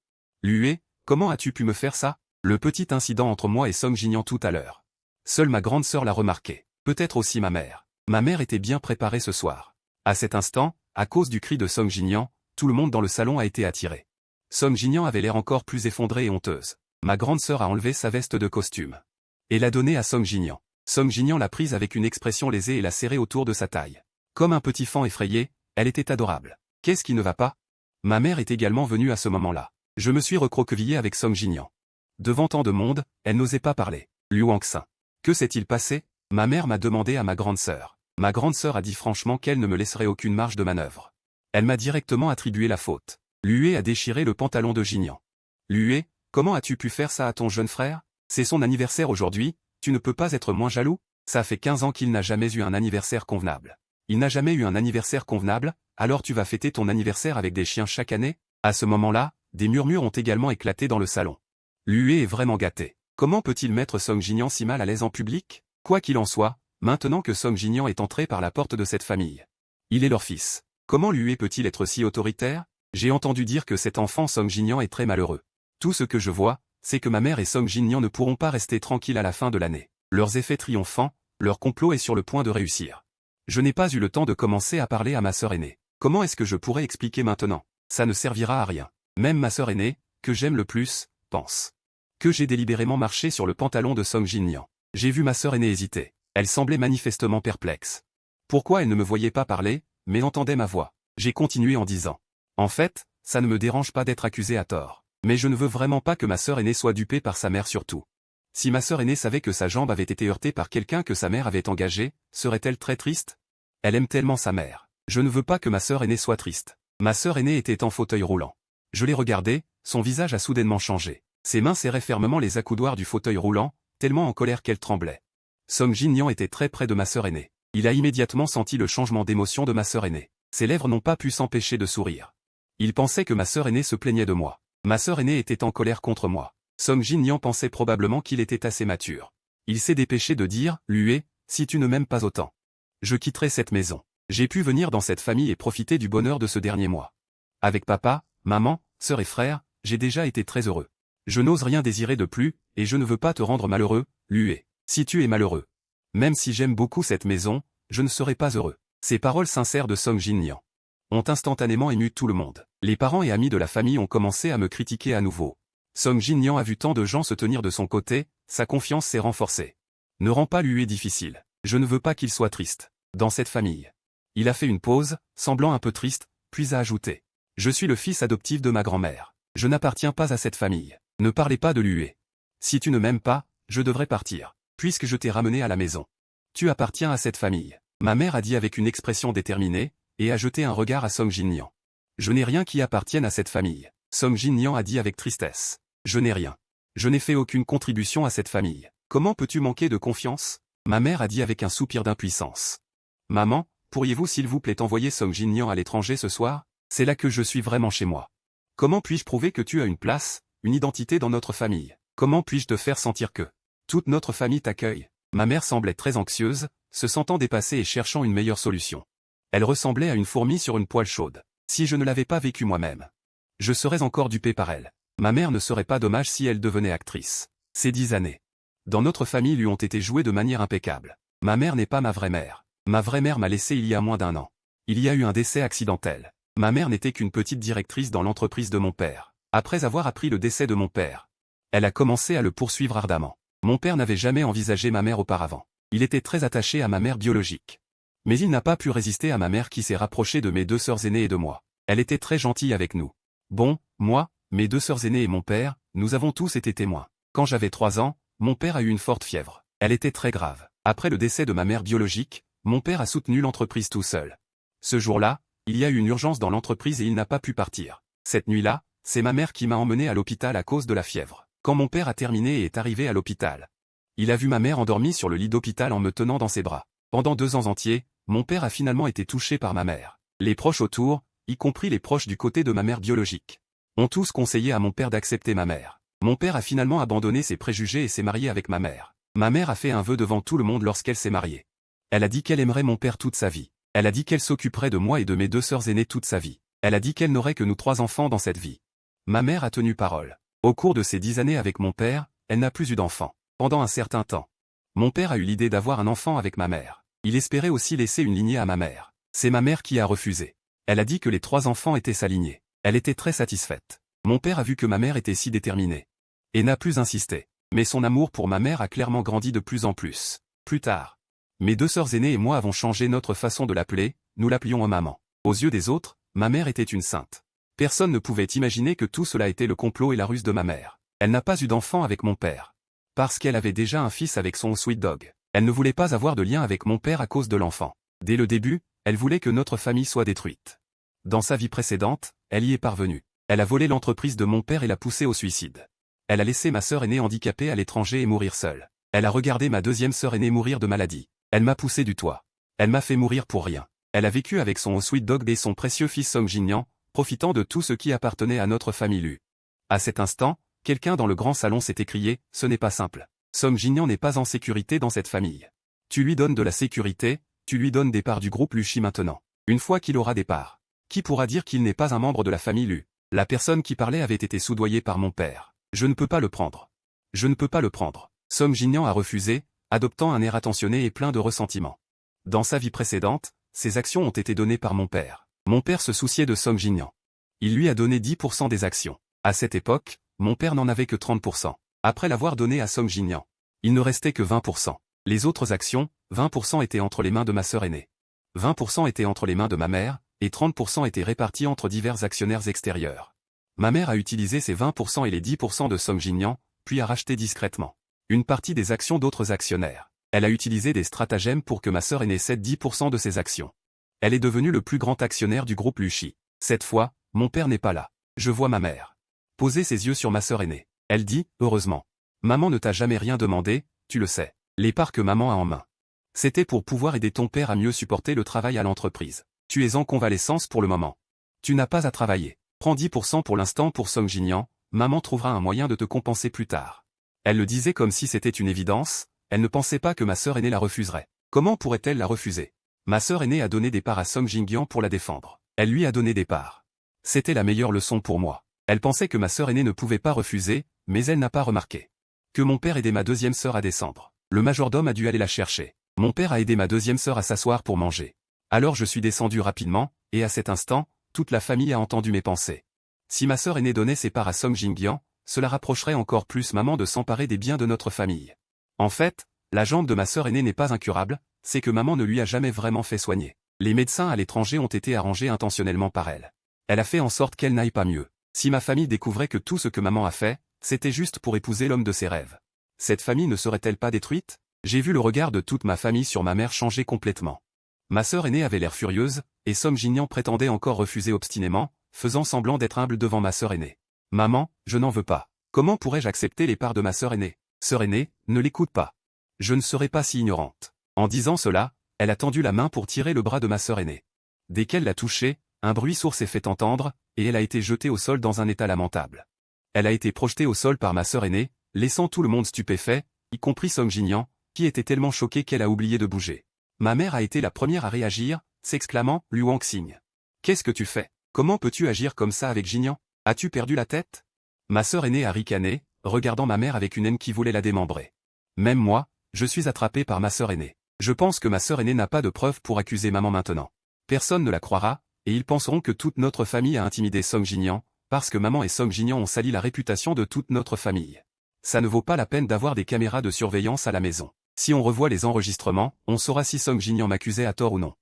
Lue, comment as-tu pu me faire ça? Le petit incident entre moi et Song Jinian tout à l'heure. Seule ma grande sœur l'a remarqué. Peut-être aussi ma mère. Ma mère était bien préparée ce soir. À cet instant, à cause du cri de Song Jinian, tout le monde dans le salon a été attiré. Song Jinian avait l'air encore plus effondrée et honteuse. Ma grande sœur a enlevé sa veste de costume. Et l'a donnée à Song Jinian. Song Jinian l'a prise avec une expression lésée et l'a serrée autour de sa taille. Comme un petit fan effrayé, elle était adorable. Qu'est-ce qui ne va pas? Ma mère est également venue à ce moment-là. Je me suis recroquevillé avec Song Jinian. Devant tant de monde, elle n'osait pas parler. Liu Wangxin. Que s'est-il passé? Ma mère m'a demandé à ma grande sœur. Ma grande sœur a dit franchement qu'elle ne me laisserait aucune marge de manœuvre. Elle m'a directement attribué la faute. Lue a déchiré le pantalon de Jinian. Lue, comment as-tu pu faire ça à ton jeune frère? C'est son anniversaire aujourd'hui, tu ne peux pas être moins jaloux? Ça fait 15 ans qu'il n'a jamais eu un anniversaire convenable. Il n'a jamais eu un anniversaire convenable, alors tu vas fêter ton anniversaire avec des chiens chaque année? À ce moment-là, des murmures ont également éclaté dans le salon. Lue est vraiment gâté. Comment peut-il mettre Song Jinian si mal à l'aise en public? Quoi qu'il en soit, maintenant que Song Jinian est entré par la porte de cette famille. Il est leur fils. Comment Lue peut-il être si autoritaire? J'ai entendu dire que cet enfant Song Jinian est très malheureux. Tout ce que je vois, c'est que ma mère et Song Jinian ne pourront pas rester tranquilles à la fin de l'année. Leurs effets triomphants, leur complot est sur le point de réussir. Je n'ai pas eu le temps de commencer à parler à ma sœur aînée. Comment est-ce que je pourrais expliquer maintenant? Ça ne servira à rien. Même ma sœur aînée, que j'aime le plus, pense que j'ai délibérément marché sur le pantalon de Song Jinian. J'ai vu ma sœur aînée hésiter. Elle semblait manifestement perplexe. Pourquoi elle ne me voyait pas parler, mais entendait ma voix? J'ai continué en disant. En fait, ça ne me dérange pas d'être accusé à tort. Mais je ne veux vraiment pas que ma sœur aînée soit dupée par sa mère surtout. Si ma sœur aînée savait que sa jambe avait été heurtée par quelqu'un que sa mère avait engagé, serait-elle très triste? Elle aime tellement sa mère. Je ne veux pas que ma sœur aînée soit triste. Ma sœur aînée était en fauteuil roulant. Je l'ai regardée, son visage a soudainement changé. Ses mains serraient fermement les accoudoirs du fauteuil roulant, tellement en colère qu'elle tremblait. Song Jinian était très près de ma sœur aînée. Il a immédiatement senti le changement d'émotion de ma sœur aînée. Ses lèvres n'ont pas pu s'empêcher de sourire. Il pensait que ma sœur aînée se plaignait de moi. Ma sœur aînée était en colère contre moi. Song Jinian pensait probablement qu'il était assez mature. Il s'est dépêché de dire, Lue, si tu ne m'aimes pas autant, je quitterai cette maison. J'ai pu venir dans cette famille et profiter du bonheur de ce dernier mois. Avec papa, maman, sœur et frère, j'ai déjà été très heureux. Je n'ose rien désirer de plus, et je ne veux pas te rendre malheureux, Lue. Si tu es malheureux. Même si j'aime beaucoup cette maison, je ne serai pas heureux. Ces paroles sincères de Song Jinian ont instantanément ému tout le monde. Les parents et amis de la famille ont commencé à me critiquer à nouveau. Song Jinian a vu tant de gens se tenir de son côté, sa confiance s'est renforcée. Ne rends pas Lue difficile. Je ne veux pas qu'il soit triste. Dans cette famille. Il a fait une pause, semblant un peu triste, puis a ajouté. Je suis le fils adoptif de ma grand-mère. Je n'appartiens pas à cette famille. Ne parlez pas de Lue. Si tu ne m'aimes pas, je devrais partir, puisque je t'ai ramené à la maison. Tu appartiens à cette famille. Ma mère a dit avec une expression déterminée, et a jeté un regard à Song Jinian. Je n'ai rien qui appartienne à cette famille. Song Jinian a dit avec tristesse. Je n'ai rien. Je n'ai fait aucune contribution à cette famille. Comment peux-tu manquer de confiance? Ma mère a dit avec un soupir d'impuissance. Maman, pourriez-vous s'il vous plaît envoyer Song Jinian à l'étranger ce soir? C'est là que je suis vraiment chez moi. Comment puis-je prouver que tu as une place, une identité dans notre famille? Comment puis-je te faire sentir que toute notre famille t'accueille? Ma mère semblait très anxieuse, se sentant dépassée et cherchant une meilleure solution. Elle ressemblait à une fourmi sur une poêle chaude. Si je ne l'avais pas vécu moi-même, je serais encore dupé par elle. Ma mère ne serait pas dommage si elle devenait actrice. Ces 10 années dans notre famille lui ont été jouées de manière impeccable. Ma mère n'est pas ma vraie mère. Ma vraie mère m'a laissé il y a moins d'1 an. Il y a eu un décès accidentel. Ma mère n'était qu'une petite directrice dans l'entreprise de mon père. Après avoir appris le décès de mon père, elle a commencé à le poursuivre ardemment. Mon père n'avait jamais envisagé ma mère auparavant. Il était très attaché à ma mère biologique. Mais il n'a pas pu résister à ma mère qui s'est rapprochée de mes 2 sœurs aînées et de moi. Elle était très gentille avec nous. Bon, moi, mes 2 sœurs aînées et mon père, nous avons tous été témoins. Quand j'avais 3 ans, mon père a eu une forte fièvre. Elle était très grave. Après le décès de ma mère biologique, mon père a soutenu l'entreprise tout seul. Ce jour-là, il y a eu une urgence dans l'entreprise et il n'a pas pu partir. Cette nuit-là, c'est ma mère qui m'a emmené à l'hôpital à cause de la fièvre. Quand mon père a terminé et est arrivé à l'hôpital, il a vu ma mère endormie sur le lit d'hôpital en me tenant dans ses bras. Pendant 2 ans entiers, mon père a finalement été touché par ma mère. Les proches autour, y compris les proches du côté de ma mère biologique, ont tous conseillé à mon père d'accepter ma mère. Mon père a finalement abandonné ses préjugés et s'est marié avec ma mère. Ma mère a fait un vœu devant tout le monde lorsqu'elle s'est mariée. Elle a dit qu'elle aimerait mon père toute sa vie. Elle a dit qu'elle s'occuperait de moi et de mes 2 sœurs aînées toute sa vie. Elle a dit qu'elle n'aurait que nous 3 enfants dans cette vie. Ma mère a tenu parole. Au cours de ces 10 années avec mon père, elle n'a plus eu d'enfant. Pendant un certain temps, mon père a eu l'idée d'avoir un enfant avec ma mère. Il espérait aussi laisser une lignée à ma mère. C'est ma mère qui a refusé. Elle a dit que les 3 enfants étaient sa lignée. Elle était très satisfaite. Mon père a vu que ma mère était si déterminée et n'a plus insisté. Mais son amour pour ma mère a clairement grandi de plus en plus. Plus tard, mes 2 sœurs aînées et moi avons changé notre façon de l'appeler, nous l'appelions maman. Aux yeux des autres, ma mère était une sainte. Personne ne pouvait imaginer que tout cela était le complot et la ruse de ma mère. Elle n'a pas eu d'enfant avec mon père. Parce qu'elle avait déjà un fils avec son Sweet Dog. Elle ne voulait pas avoir de lien avec mon père à cause de l'enfant. Dès le début, elle voulait que notre famille soit détruite. Dans sa vie précédente, elle y est parvenue. Elle a volé l'entreprise de mon père et l'a poussé au suicide. Elle a laissé ma sœur aînée handicapée à l'étranger et mourir seule. Elle a regardé ma 2e sœur aînée mourir de maladie. Elle m'a poussé du toit. Elle m'a fait mourir pour rien. Elle a vécu avec son Sweet Dog et son précieux fils Song Jinyan, profitant de tout ce qui appartenait à notre famille Lu. À cet instant, quelqu'un dans le grand salon s'est écrié, ce n'est pas simple. Song Jinyan n'est pas en sécurité dans cette famille. Tu lui donnes de la sécurité, tu lui donnes des parts du groupe Luchi maintenant. Une fois qu'il aura des parts, qui pourra dire qu'il n'est pas un membre de la famille Lu? La personne qui parlait avait été soudoyée par mon père. Je ne peux pas le prendre. Je ne peux pas le prendre. Song Jinyan a refusé, adoptant un air attentionné et plein de ressentiment. Dans sa vie précédente, ses actions ont été données par mon père. Mon père se souciait de Song Jinyan. Il lui a donné 10% des actions. À cette époque, mon père n'en avait que 30%. Après l'avoir donné à Song Jinyan, il ne restait que 20%. Les autres actions, 20% étaient entre les mains de ma sœur aînée. 20% étaient entre les mains de ma mère, et 30% étaient répartis entre divers actionnaires extérieurs. Ma mère a utilisé ces 20% et les 10% de Song Jinyan, puis a racheté discrètement une partie des actions d'autres actionnaires. Elle a utilisé des stratagèmes pour que ma sœur aînée cède 10% de ses actions. Elle est devenue le plus grand actionnaire du groupe Luchi. Cette fois, mon père n'est pas là. Je vois ma mère poser ses yeux sur ma sœur aînée. Elle dit, heureusement. Maman ne t'a jamais rien demandé, tu le sais. Les parts que maman a en main. C'était pour pouvoir aider ton père à mieux supporter le travail à l'entreprise. Tu es en convalescence pour le moment. Tu n'as pas à travailler. Prends 10% pour l'instant pour Song Jinyan, maman trouvera un moyen de te compenser plus tard. Elle le disait comme si c'était une évidence, elle ne pensait pas que ma sœur aînée la refuserait. Comment pourrait-elle la refuser? Ma sœur aînée a donné des parts à Song Jinyan pour la défendre. Elle lui a donné des parts. C'était la meilleure leçon pour moi. Elle pensait que ma sœur aînée ne pouvait pas refuser, mais elle n'a pas remarqué que mon père aidait ma 2e sœur à descendre. Le majordome a dû aller la chercher. Mon père a aidé ma 2e sœur à s'asseoir pour manger. Alors je suis descendu rapidement, et à cet instant, toute la famille a entendu mes pensées. Si ma sœur aînée donnait ses parts à Song Jinyan, cela rapprocherait encore plus maman de s'emparer des biens de notre famille. En fait, la jambe de ma sœur aînée n'est pas incurable, c'est que maman ne lui a jamais vraiment fait soigner. Les médecins à l'étranger ont été arrangés intentionnellement par elle. Elle a fait en sorte qu'elle n'aille pas mieux. Si ma famille découvrait que tout ce que maman a fait, c'était juste pour épouser l'homme de ses rêves. Cette famille ne serait-elle pas détruite? J'ai vu le regard de toute ma famille sur ma mère changer complètement. Ma sœur aînée avait l'air furieuse, et Song Jinyan prétendait encore refuser obstinément, faisant semblant d'être humble devant ma sœur aînée. Maman, je n'en veux pas. Comment pourrais-je accepter les parts de ma sœur aînée? Sœur aînée, ne l'écoute pas. Je ne serai pas si ignorante. En disant cela, elle a tendu la main pour tirer le bras de ma sœur aînée. Dès qu'elle l'a touché, un bruit sourd s'est fait entendre, et elle a été jetée au sol dans un état lamentable. Elle a été projetée au sol par ma sœur aînée, laissant tout le monde stupéfait, y compris Song Jinyan, qui était tellement choquée qu'elle a oublié de bouger. Ma mère a été la première à réagir, s'exclamant, Lu Wangxing. Qu'est-ce que tu fais? Comment peux-tu agir comme ça avec Jinyan? As-tu perdu la tête? Ma sœur aînée a ricané, regardant ma mère avec une haine qui voulait la démembrer. Même moi, je suis attrapé par ma sœur aînée. Je pense que ma sœur aînée n'a pas de preuves pour accuser maman maintenant. Personne ne la croira, et ils penseront que toute notre famille a intimidé Song Jinyan, parce que maman et Song Jinyan ont sali la réputation de toute notre famille. Ça ne vaut pas la peine d'avoir des caméras de surveillance à la maison. Si on revoit les enregistrements, on saura si Song Jinyan m'accusait à tort ou non.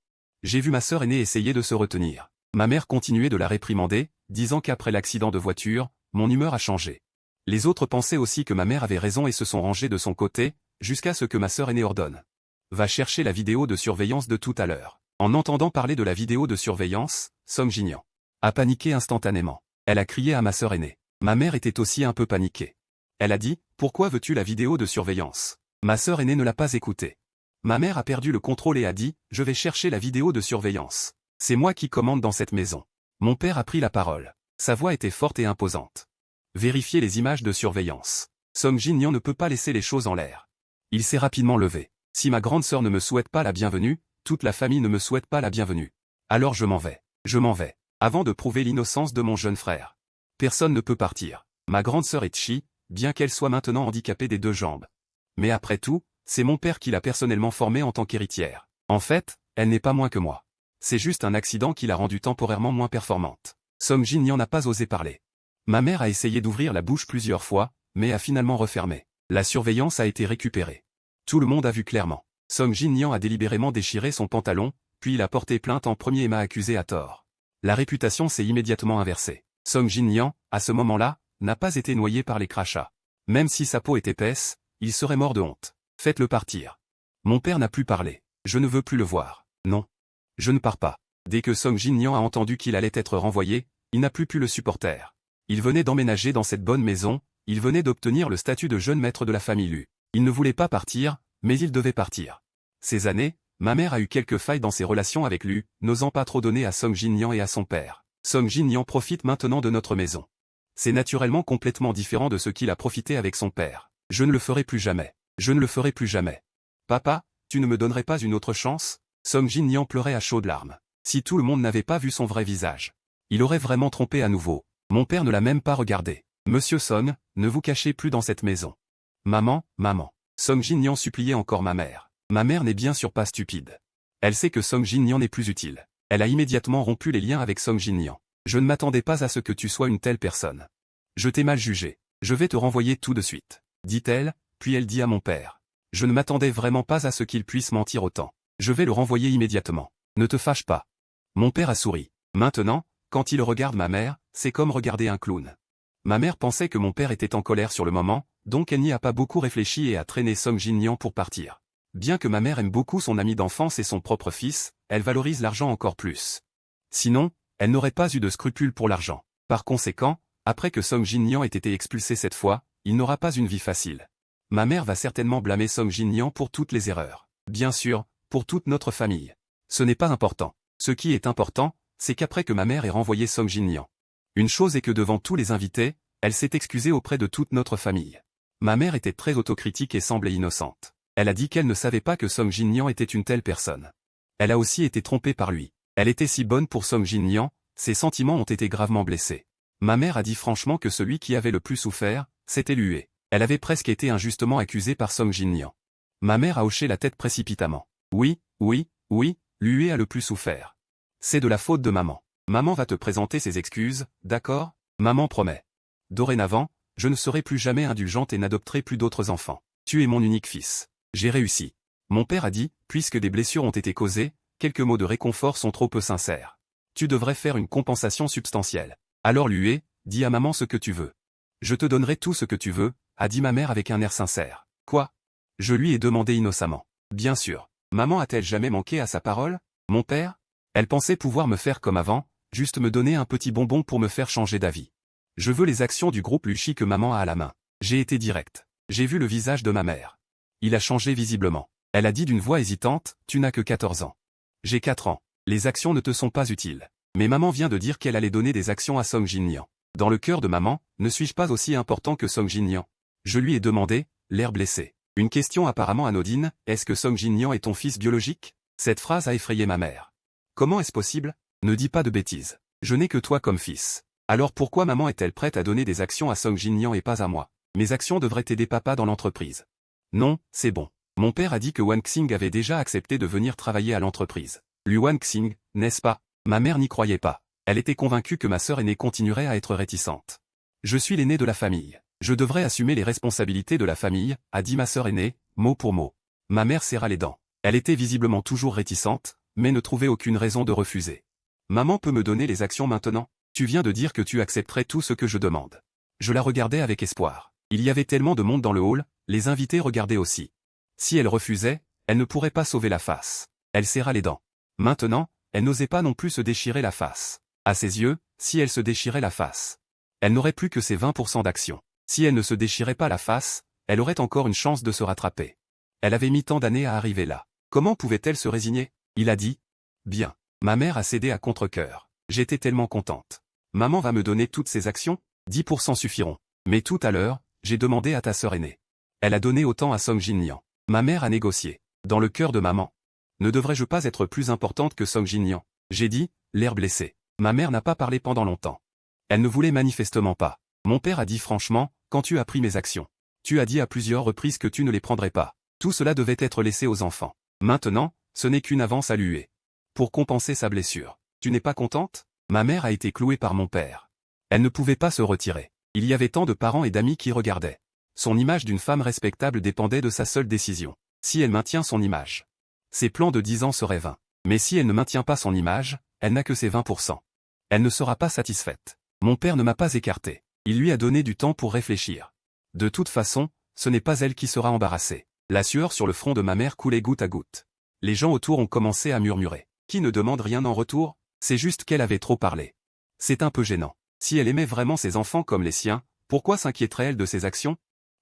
J'ai vu ma sœur aînée essayer de se retenir. Ma mère continuait de la réprimander, disant qu'après l'accident de voiture, mon humeur a changé. Les autres pensaient aussi que ma mère avait raison et se sont rangés de son côté, jusqu'à ce que ma sœur aînée ordonne Va chercher la vidéo de surveillance de tout à l'heure. En entendant parler de la vidéo de surveillance, Song Jin-young a paniqué instantanément. Elle a crié à ma sœur aînée. Ma mère était aussi un peu paniquée. Elle a dit, « Pourquoi veux-tu la vidéo de surveillance ?» Ma sœur aînée ne l'a pas écoutée. Ma mère a perdu le contrôle et a dit, « Je vais chercher la vidéo de surveillance. C'est moi qui commande dans cette maison. » Mon père a pris la parole. Sa voix était forte et imposante. Vérifiez les images de surveillance. Song Jin-young ne peut pas laisser les choses en l'air. Il s'est rapidement levé. Si ma grande sœur ne me souhaite pas la bienvenue, toute la famille ne me souhaite pas la bienvenue. Alors je m'en vais. Je m'en vais. Avant de prouver l'innocence de mon jeune frère. Personne ne peut partir. Ma grande sœur est Chi, bien qu'elle soit maintenant handicapée des 2 jambes. Mais après tout, c'est mon père qui l'a personnellement formée en tant qu'héritière. En fait, elle n'est pas moins que moi. C'est juste un accident qui l'a rendue temporairement moins performante. Song Jin-young n'a pas osé parler. Ma mère a essayé d'ouvrir la bouche plusieurs fois, mais a finalement refermé. La surveillance a été récupérée. Tout le monde a vu clairement. Song Jin-young a délibérément déchiré son pantalon, puis il a porté plainte en premier et m'a accusé à tort. La réputation s'est immédiatement inversée. Song Jin-young, à ce moment-là, n'a pas été noyé par les crachats. Même si sa peau est épaisse, il serait mort de honte. Faites-le partir. Mon père n'a plus parlé. Je ne veux plus le voir. Non. Je ne pars pas. Dès que Song Jin-young a entendu qu'il allait être renvoyé, il n'a plus pu le supporter. Il venait d'emménager dans cette bonne maison, il venait d'obtenir le statut de jeune maître de la famille Lu. Il ne voulait pas partir, mais il devait partir. Ces années, ma mère a eu quelques failles dans ses relations avec Lu, n'osant pas trop donner à Song Jin-young et à son père. Song Jin-young profite maintenant de notre maison. C'est naturellement complètement différent de ce qu'il a profité avec son père. Je ne le ferai plus jamais. Je ne le ferai plus jamais. Papa, tu ne me donnerais pas une autre chance? Song Jin-young pleurait à chaudes larmes. Si tout le monde n'avait pas vu son vrai visage, il aurait vraiment trompé à nouveau. Mon père ne l'a même pas regardé. Monsieur Song, ne vous cachez plus dans cette maison. Maman, maman. Song Jin-young suppliait encore ma mère. Ma mère n'est bien sûr pas stupide. Elle sait que Song Jin-young n'est plus utile. Elle a immédiatement rompu les liens avec Song Jin-young. Je ne m'attendais pas à ce que tu sois une telle personne. Je t'ai mal jugé. Je vais te renvoyer tout de suite, dit-elle, puis elle dit à mon père. Je ne m'attendais vraiment pas à ce qu'il puisse mentir autant. Je vais le renvoyer immédiatement. Ne te fâche pas. Mon père a souri. Maintenant, quand il regarde ma mère, c'est comme regarder un clown. Ma mère pensait que mon père était en colère sur le moment, donc elle n'y a pas beaucoup réfléchi et a traîné Song Jin-young pour partir. Bien que ma mère aime beaucoup son ami d'enfance et son propre fils, elle valorise l'argent encore plus. Sinon, elle n'aurait pas eu de scrupules pour l'argent. Par conséquent, après que Song Jin-young ait été expulsé cette fois, il n'aura pas une vie facile. Ma mère va certainement blâmer Song Jin-young pour toutes les erreurs. Bien sûr, pour toute notre famille. Ce n'est pas important. Ce qui est important, c'est qu'après que ma mère ait renvoyé Song Jin-young. Une chose est que devant tous les invités, elle s'est excusée auprès de toute notre famille. Ma mère était très autocritique et semblait innocente. Elle a dit qu'elle ne savait pas que Song Jin-young était une telle personne. Elle a aussi été trompée par lui. Elle était si bonne pour Song Jin-young, ses sentiments ont été gravement blessés. Ma mère a dit franchement que celui qui avait le plus souffert, c'était Lu. Elle avait presque été injustement accusée par Song Jin-young. Ma mère a hoché la tête précipitamment. Oui, Lu a le plus souffert. C'est de la faute de maman. Maman va te présenter ses excuses, d'accord? Maman promet. Dorénavant, je ne serai plus jamais indulgente et n'adopterai plus d'autres enfants. Tu es mon unique fils. J'ai réussi. Mon père a dit, puisque des blessures ont été causées, quelques mots de réconfort sont trop peu sincères. Tu devrais faire une compensation substantielle. Alors Lu, dis à maman ce que tu veux. Je te donnerai tout ce que tu veux, a dit ma mère avec un air sincère. Quoi? Je lui ai demandé innocemment. Bien sûr. Maman a-t-elle jamais manqué à sa parole? Mon père? Elle pensait pouvoir me faire comme avant, juste me donner un petit bonbon pour me faire changer d'avis. Je veux les actions du groupe Luchi que maman a à la main. J'ai été direct. J'ai vu le visage de ma mère. Il a changé visiblement. Elle a dit d'une voix hésitante, tu n'as que 14 ans. J'ai 4 ans. Les actions ne te sont pas utiles. Mais maman vient de dire qu'elle allait donner des actions à Song Jin-young. Dans le cœur de maman, ne suis-je pas aussi important que Song Jin-young? Je lui ai demandé, l'air blessé. Une question apparemment anodine, est-ce que Song Jin-young est ton fils biologique? Cette phrase a effrayé ma mère. Comment est-ce possible? Ne dis pas de bêtises. Je n'ai que toi comme fils. Alors pourquoi maman est-elle prête à donner des actions à Song Jin-young et pas à moi? Mes actions devraient aider papa dans l'entreprise. Non, c'est bon. Mon père a dit que Wan Xing avait déjà accepté de venir travailler à l'entreprise. Lui Wan Xing, n'est-ce pas? Ma mère n'y croyait pas. Elle était convaincue que ma sœur aînée continuerait à être réticente. Je suis l'aîné de la famille. Je devrais assumer les responsabilités de la famille, a dit ma sœur aînée, mot pour mot. Ma mère serra les dents. Elle était visiblement toujours réticente, mais ne trouvait aucune raison de refuser. Maman peut me donner les actions maintenant? Tu viens de dire que tu accepterais tout ce que je demande. Je la regardais avec espoir. Il y avait tellement de monde dans le hall, les invités regardaient aussi. Si elle refusait, Elle ne pourrait pas sauver la face. Elle serra les dents. Maintenant, elle n'osait pas non plus se déchirer la face. À ses yeux, si elle se déchirait la face, elle n'aurait plus que ses 20% d'action. Si elle ne se déchirait pas la face, elle aurait encore une chance de se rattraper. Elle avait mis tant d'années à arriver là. Comment pouvait-elle se résigner? Il a dit. Bien. Ma mère a cédé à contre-cœur. J'étais tellement contente. Maman va me donner toutes ses actions? 10% suffiront. Mais tout à l'heure, j'ai demandé à ta sœur aînée. Elle a donné autant à Song Jin-Liang. Ma mère a négocié. Dans le cœur de maman. Ne devrais-je pas être plus importante que Song Jin-Liang? J'ai dit, l'air blessé. Ma mère n'a pas parlé pendant longtemps. Elle ne voulait manifestement pas. Mon père a dit franchement, quand tu as pris mes actions. Tu as dit à plusieurs reprises que tu ne les prendrais pas. Tout cela devait être laissé aux enfants. Maintenant, ce n'est qu'une avance à lui. Pour compenser sa blessure. Tu n'es pas contente? Ma mère a été clouée par mon père. Elle ne pouvait pas se retirer. Il y avait tant de parents et d'amis qui regardaient. Son image d'une femme respectable dépendait de sa seule décision. Si elle maintient son image, ses plans de 10 ans seraient vains. Mais si elle ne maintient pas son image, elle n'a que ses 20%. Elle ne sera pas satisfaite. Mon père ne m'a pas écarté. Il lui a donné du temps pour réfléchir. De toute façon, ce n'est pas elle qui sera embarrassée. La sueur sur le front de ma mère coulait goutte à goutte. Les gens autour ont commencé à murmurer. Qui ne demande rien en retour? C'est juste qu'elle avait trop parlé. C'est un peu gênant. Si elle aimait vraiment ses enfants comme les siens, pourquoi s'inquiéterait-elle de ses actions?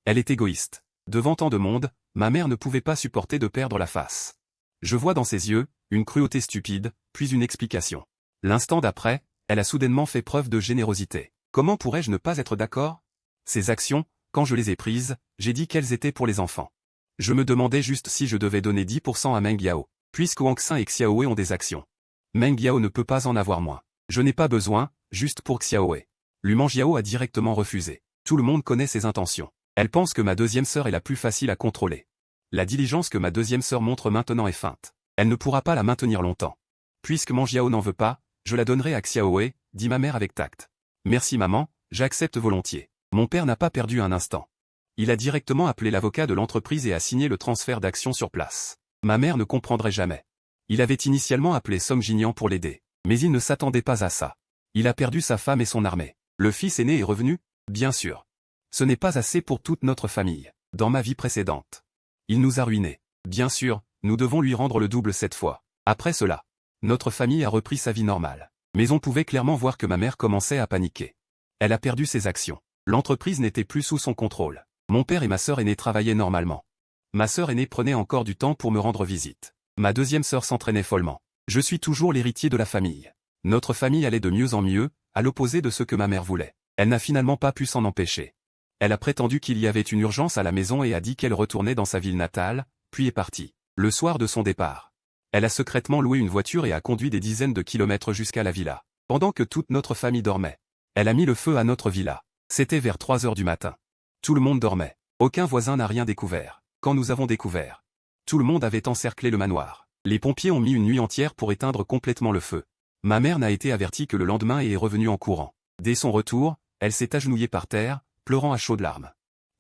Elle est égoïste. Devant tant de monde, ma mère ne pouvait pas supporter de perdre la face. Je vois dans ses yeux, une cruauté stupide, puis une explication. L'instant d'après, elle a soudainement fait preuve de générosité. Comment pourrais-je ne pas être d'accord? Ces actions, quand je les ai prises, j'ai dit qu'elles étaient pour les enfants. Je me demandais juste si je devais donner 10% à Meng Yao, puisque Wang Xin et Xiaohe ont des actions. Meng Yao ne peut pas en avoir moins. Je n'ai pas besoin, juste pour Xiaohe. Lu Mangiao a directement refusé. Tout le monde connaît ses intentions. Elle pense que ma deuxième sœur est la plus facile à contrôler. La diligence que ma deuxième sœur montre maintenant est feinte. Elle ne pourra pas la maintenir longtemps. Puisque Mangiao n'en veut pas, je la donnerai à Xiaohe, dit ma mère avec tact. Merci maman, j'accepte volontiers. Mon père n'a pas perdu un instant. Il a directement appelé l'avocat de l'entreprise et a signé le transfert d'actions sur place. Ma mère ne comprendrait jamais. Il avait initialement appelé Song Jin-Liang pour l'aider, mais il ne s'attendait pas à ça. Il a perdu sa femme et son armée. Le fils aîné est revenu? Bien sûr. Ce n'est pas assez pour toute notre famille, dans ma vie précédente. Il nous a ruinés. Bien sûr, nous devons lui rendre le double cette fois. Après cela, notre famille a repris sa vie normale. Mais on pouvait clairement voir que ma mère commençait à paniquer. Elle a perdu ses actions. L'entreprise n'était plus sous son contrôle. Mon père et ma sœur aînée travaillaient normalement. Ma sœur aînée prenait encore du temps pour me rendre visite. Ma deuxième sœur s'entraînait follement. Je suis toujours l'héritier de la famille. Notre famille allait de mieux en mieux, à l'opposé de ce que ma mère voulait. Elle n'a finalement pas pu s'en empêcher. Elle a prétendu qu'il y avait une urgence à la maison et a dit qu'elle retournait dans sa ville natale, puis est partie. Le soir de son départ, elle a secrètement loué une voiture et a conduit des dizaines de kilomètres jusqu'à la villa. Pendant que toute notre famille dormait, elle a mis le feu à notre villa. C'était vers 3 heures du matin. Tout le monde dormait. Aucun voisin n'a rien découvert. Quand nous avons découvert, tout le monde avait encerclé le manoir. Les pompiers ont mis une nuit entière pour éteindre complètement le feu. Ma mère n'a été avertie que le lendemain et est revenue en courant. Dès son retour, elle s'est agenouillée par terre, pleurant à chaudes larmes.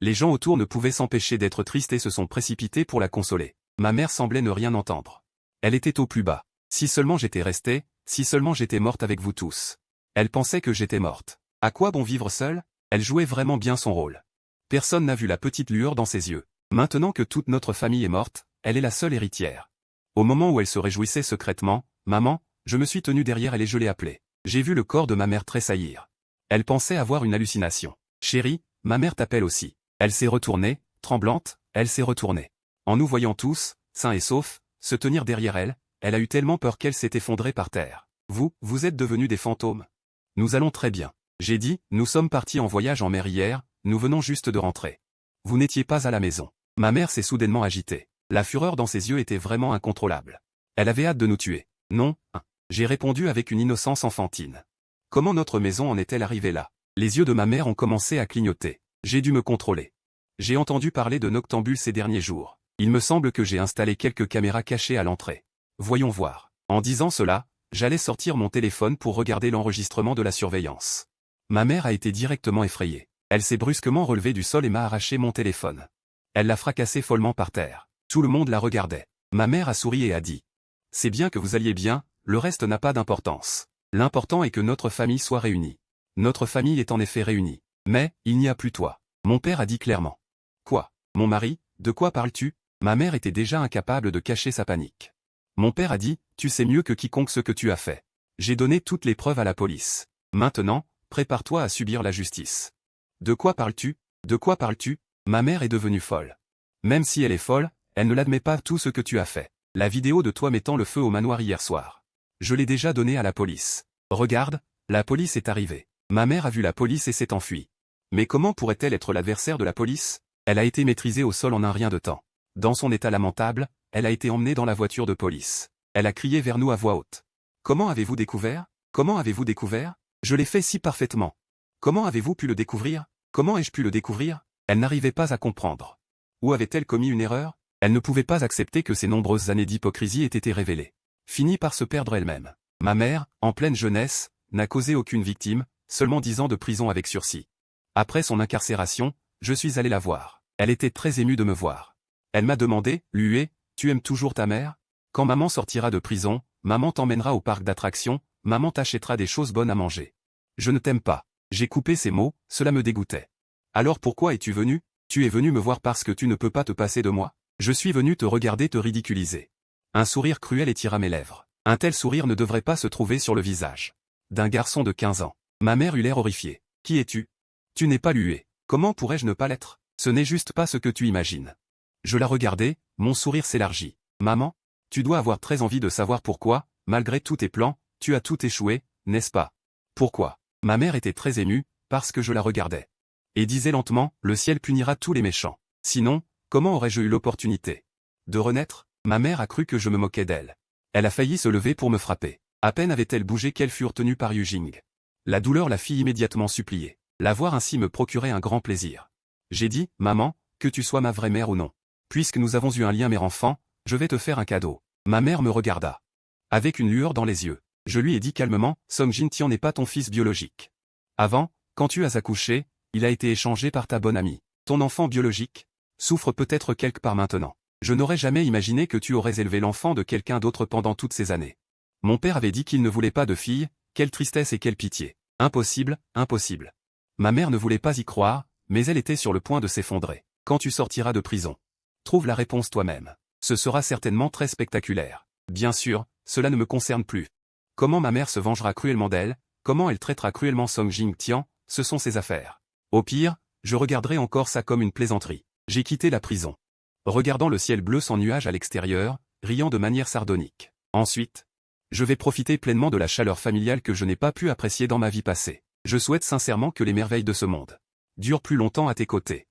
Les gens autour ne pouvaient s'empêcher d'être tristes et se sont précipités pour la consoler. Ma mère semblait ne rien entendre. Elle était au plus bas. Si seulement j'étais restée, si seulement j'étais morte avec vous tous. Elle pensait que j'étais morte. À quoi bon vivre seule? Elle jouait vraiment bien son rôle. Personne n'a vu la petite lueur dans ses yeux. Maintenant que toute notre famille est morte, elle est la seule héritière. Au moment où elle se réjouissait secrètement, « Maman », je me suis tenu derrière elle et je l'ai appelée. J'ai vu le corps de ma mère tressaillir. Elle pensait avoir une hallucination. « Chérie, ma mère t'appelle aussi. » Elle s'est retournée, tremblante, elle s'est retournée. En nous voyant tous, sains et saufs, se tenir derrière elle, elle a eu tellement peur qu'elle s'est effondrée par terre. « Vous êtes devenus des fantômes. » Nous allons très bien. J'ai dit, nous sommes partis en voyage en mer hier, nous venons juste de rentrer. Vous n'étiez pas à la maison. Ma mère s'est soudainement agitée. La fureur dans ses yeux était vraiment incontrôlable. Elle avait hâte de nous tuer. Non, j'ai répondu avec une innocence enfantine. Comment notre maison en est-elle arrivée là? Les yeux de ma mère ont commencé à clignoter. J'ai dû me contrôler. J'ai entendu parler de noctambules ces derniers jours. Il me semble que j'ai installé quelques caméras cachées à l'entrée. Voyons voir. En disant cela, j'allais sortir mon téléphone pour regarder l'enregistrement de la surveillance. Ma mère a été directement effrayée. Elle s'est brusquement relevée du sol et m'a arraché mon téléphone. Elle l'a fracassé follement par terre. Tout le monde la regardait. Ma mère a souri et a dit. C'est bien que vous alliez bien, le reste n'a pas d'importance. L'important est que notre famille soit réunie. Notre famille est en effet réunie. Mais, il n'y a plus toi. Mon père a dit clairement. Quoi? Mon mari, de quoi parles-tu? Ma mère était déjà incapable de cacher sa panique. Mon père a dit, tu sais mieux que quiconque ce que tu as fait. J'ai donné toutes les preuves à la police. Maintenant, prépare-toi à subir la justice. De quoi parles-tu? De quoi parles-tu? Ma mère est devenue folle. Même si elle est folle, elle ne l'admet pas tout ce que tu as fait. La vidéo de toi mettant le feu au manoir hier soir. Je l'ai déjà donnée à la police. Regarde, la police est arrivée. Ma mère a vu la police et s'est enfuie. Mais comment pourrait-elle être l'adversaire de la police? Elle a été maîtrisée au sol en un rien de temps. Dans son état lamentable, elle a été emmenée dans la voiture de police. Elle a crié vers nous à voix haute. Comment avez-vous découvert? Comment avez-vous découvert? Je l'ai fait si parfaitement. Comment avez-vous pu le découvrir? Comment ai-je pu le découvrir? Elle n'arrivait pas à comprendre. Où avait-elle commis une erreur? Elle ne pouvait pas accepter que ses nombreuses années d'hypocrisie aient été révélées. Finit par se perdre elle-même. Ma mère, en pleine jeunesse, n'a causé aucune victime, seulement 10 ans de prison avec sursis. Après son incarcération, je suis allé la voir. Elle était très émue de me voir. Elle m'a demandé, Lué, tu aimes toujours ta mère? Quand maman sortira de prison, maman t'emmènera au parc d'attractions, maman t'achètera des choses bonnes à manger. Je ne t'aime pas. J'ai coupé ces mots, cela me dégoûtait. Alors pourquoi es-tu venu? Tu es venu me voir parce que tu ne peux pas te passer de moi? Je suis venu te regarder te ridiculiser. Un sourire cruel étira mes lèvres. Un tel sourire ne devrait pas se trouver sur le visage d'un garçon de 15 ans. Ma mère eut l'air horrifiée. Qui es-tu? Tu n'es pas Lué. Comment pourrais-je ne pas l'être? Ce n'est juste pas ce que tu imagines. Je la regardai, mon sourire s'élargit. Maman, tu dois avoir très envie de savoir pourquoi, malgré tous tes plans, tu as tout échoué, n'est-ce pas? Pourquoi? Ma mère était très émue, parce que je la regardais. Et disait lentement, le ciel punira tous les méchants. Sinon, comment aurais-je eu l'opportunité de renaître? Ma mère a cru que je me moquais d'elle. Elle a failli se lever pour me frapper. À peine avait-elle bougé qu'elles furent tenues par Yujing. La douleur la fit immédiatement supplier. La voir ainsi me procurait un grand plaisir. J'ai dit, maman, que tu sois ma vraie mère ou non. Puisque nous avons eu un lien mère enfant, je vais te faire un cadeau. Ma mère me regarda. Avec une lueur dans les yeux. Je lui ai dit calmement, Song Jin-tian n'est pas ton fils biologique. Avant, quand tu as accouché, il a été échangé par ta bonne amie. Ton enfant biologique souffre peut-être quelque part maintenant. Je n'aurais jamais imaginé que tu aurais élevé l'enfant de quelqu'un d'autre pendant toutes ces années. Mon père avait dit qu'il ne voulait pas de fille, quelle tristesse et quelle pitié. Impossible, impossible. Ma mère ne voulait pas y croire, mais elle était sur le point de s'effondrer. Quand tu sortiras de prison, trouve la réponse toi-même. Ce sera certainement très spectaculaire. Bien sûr, cela ne me concerne plus. Comment ma mère se vengera cruellement d'elle, comment elle traitera cruellement Song Jin-tian, ce sont ses affaires. Au pire, je regarderai encore ça comme une plaisanterie. J'ai quitté la prison. Regardant le ciel bleu sans nuages à l'extérieur, riant de manière sardonique. Ensuite, je vais profiter pleinement de la chaleur familiale que je n'ai pas pu apprécier dans ma vie passée. Je souhaite sincèrement que les merveilles de ce monde durent plus longtemps à tes côtés.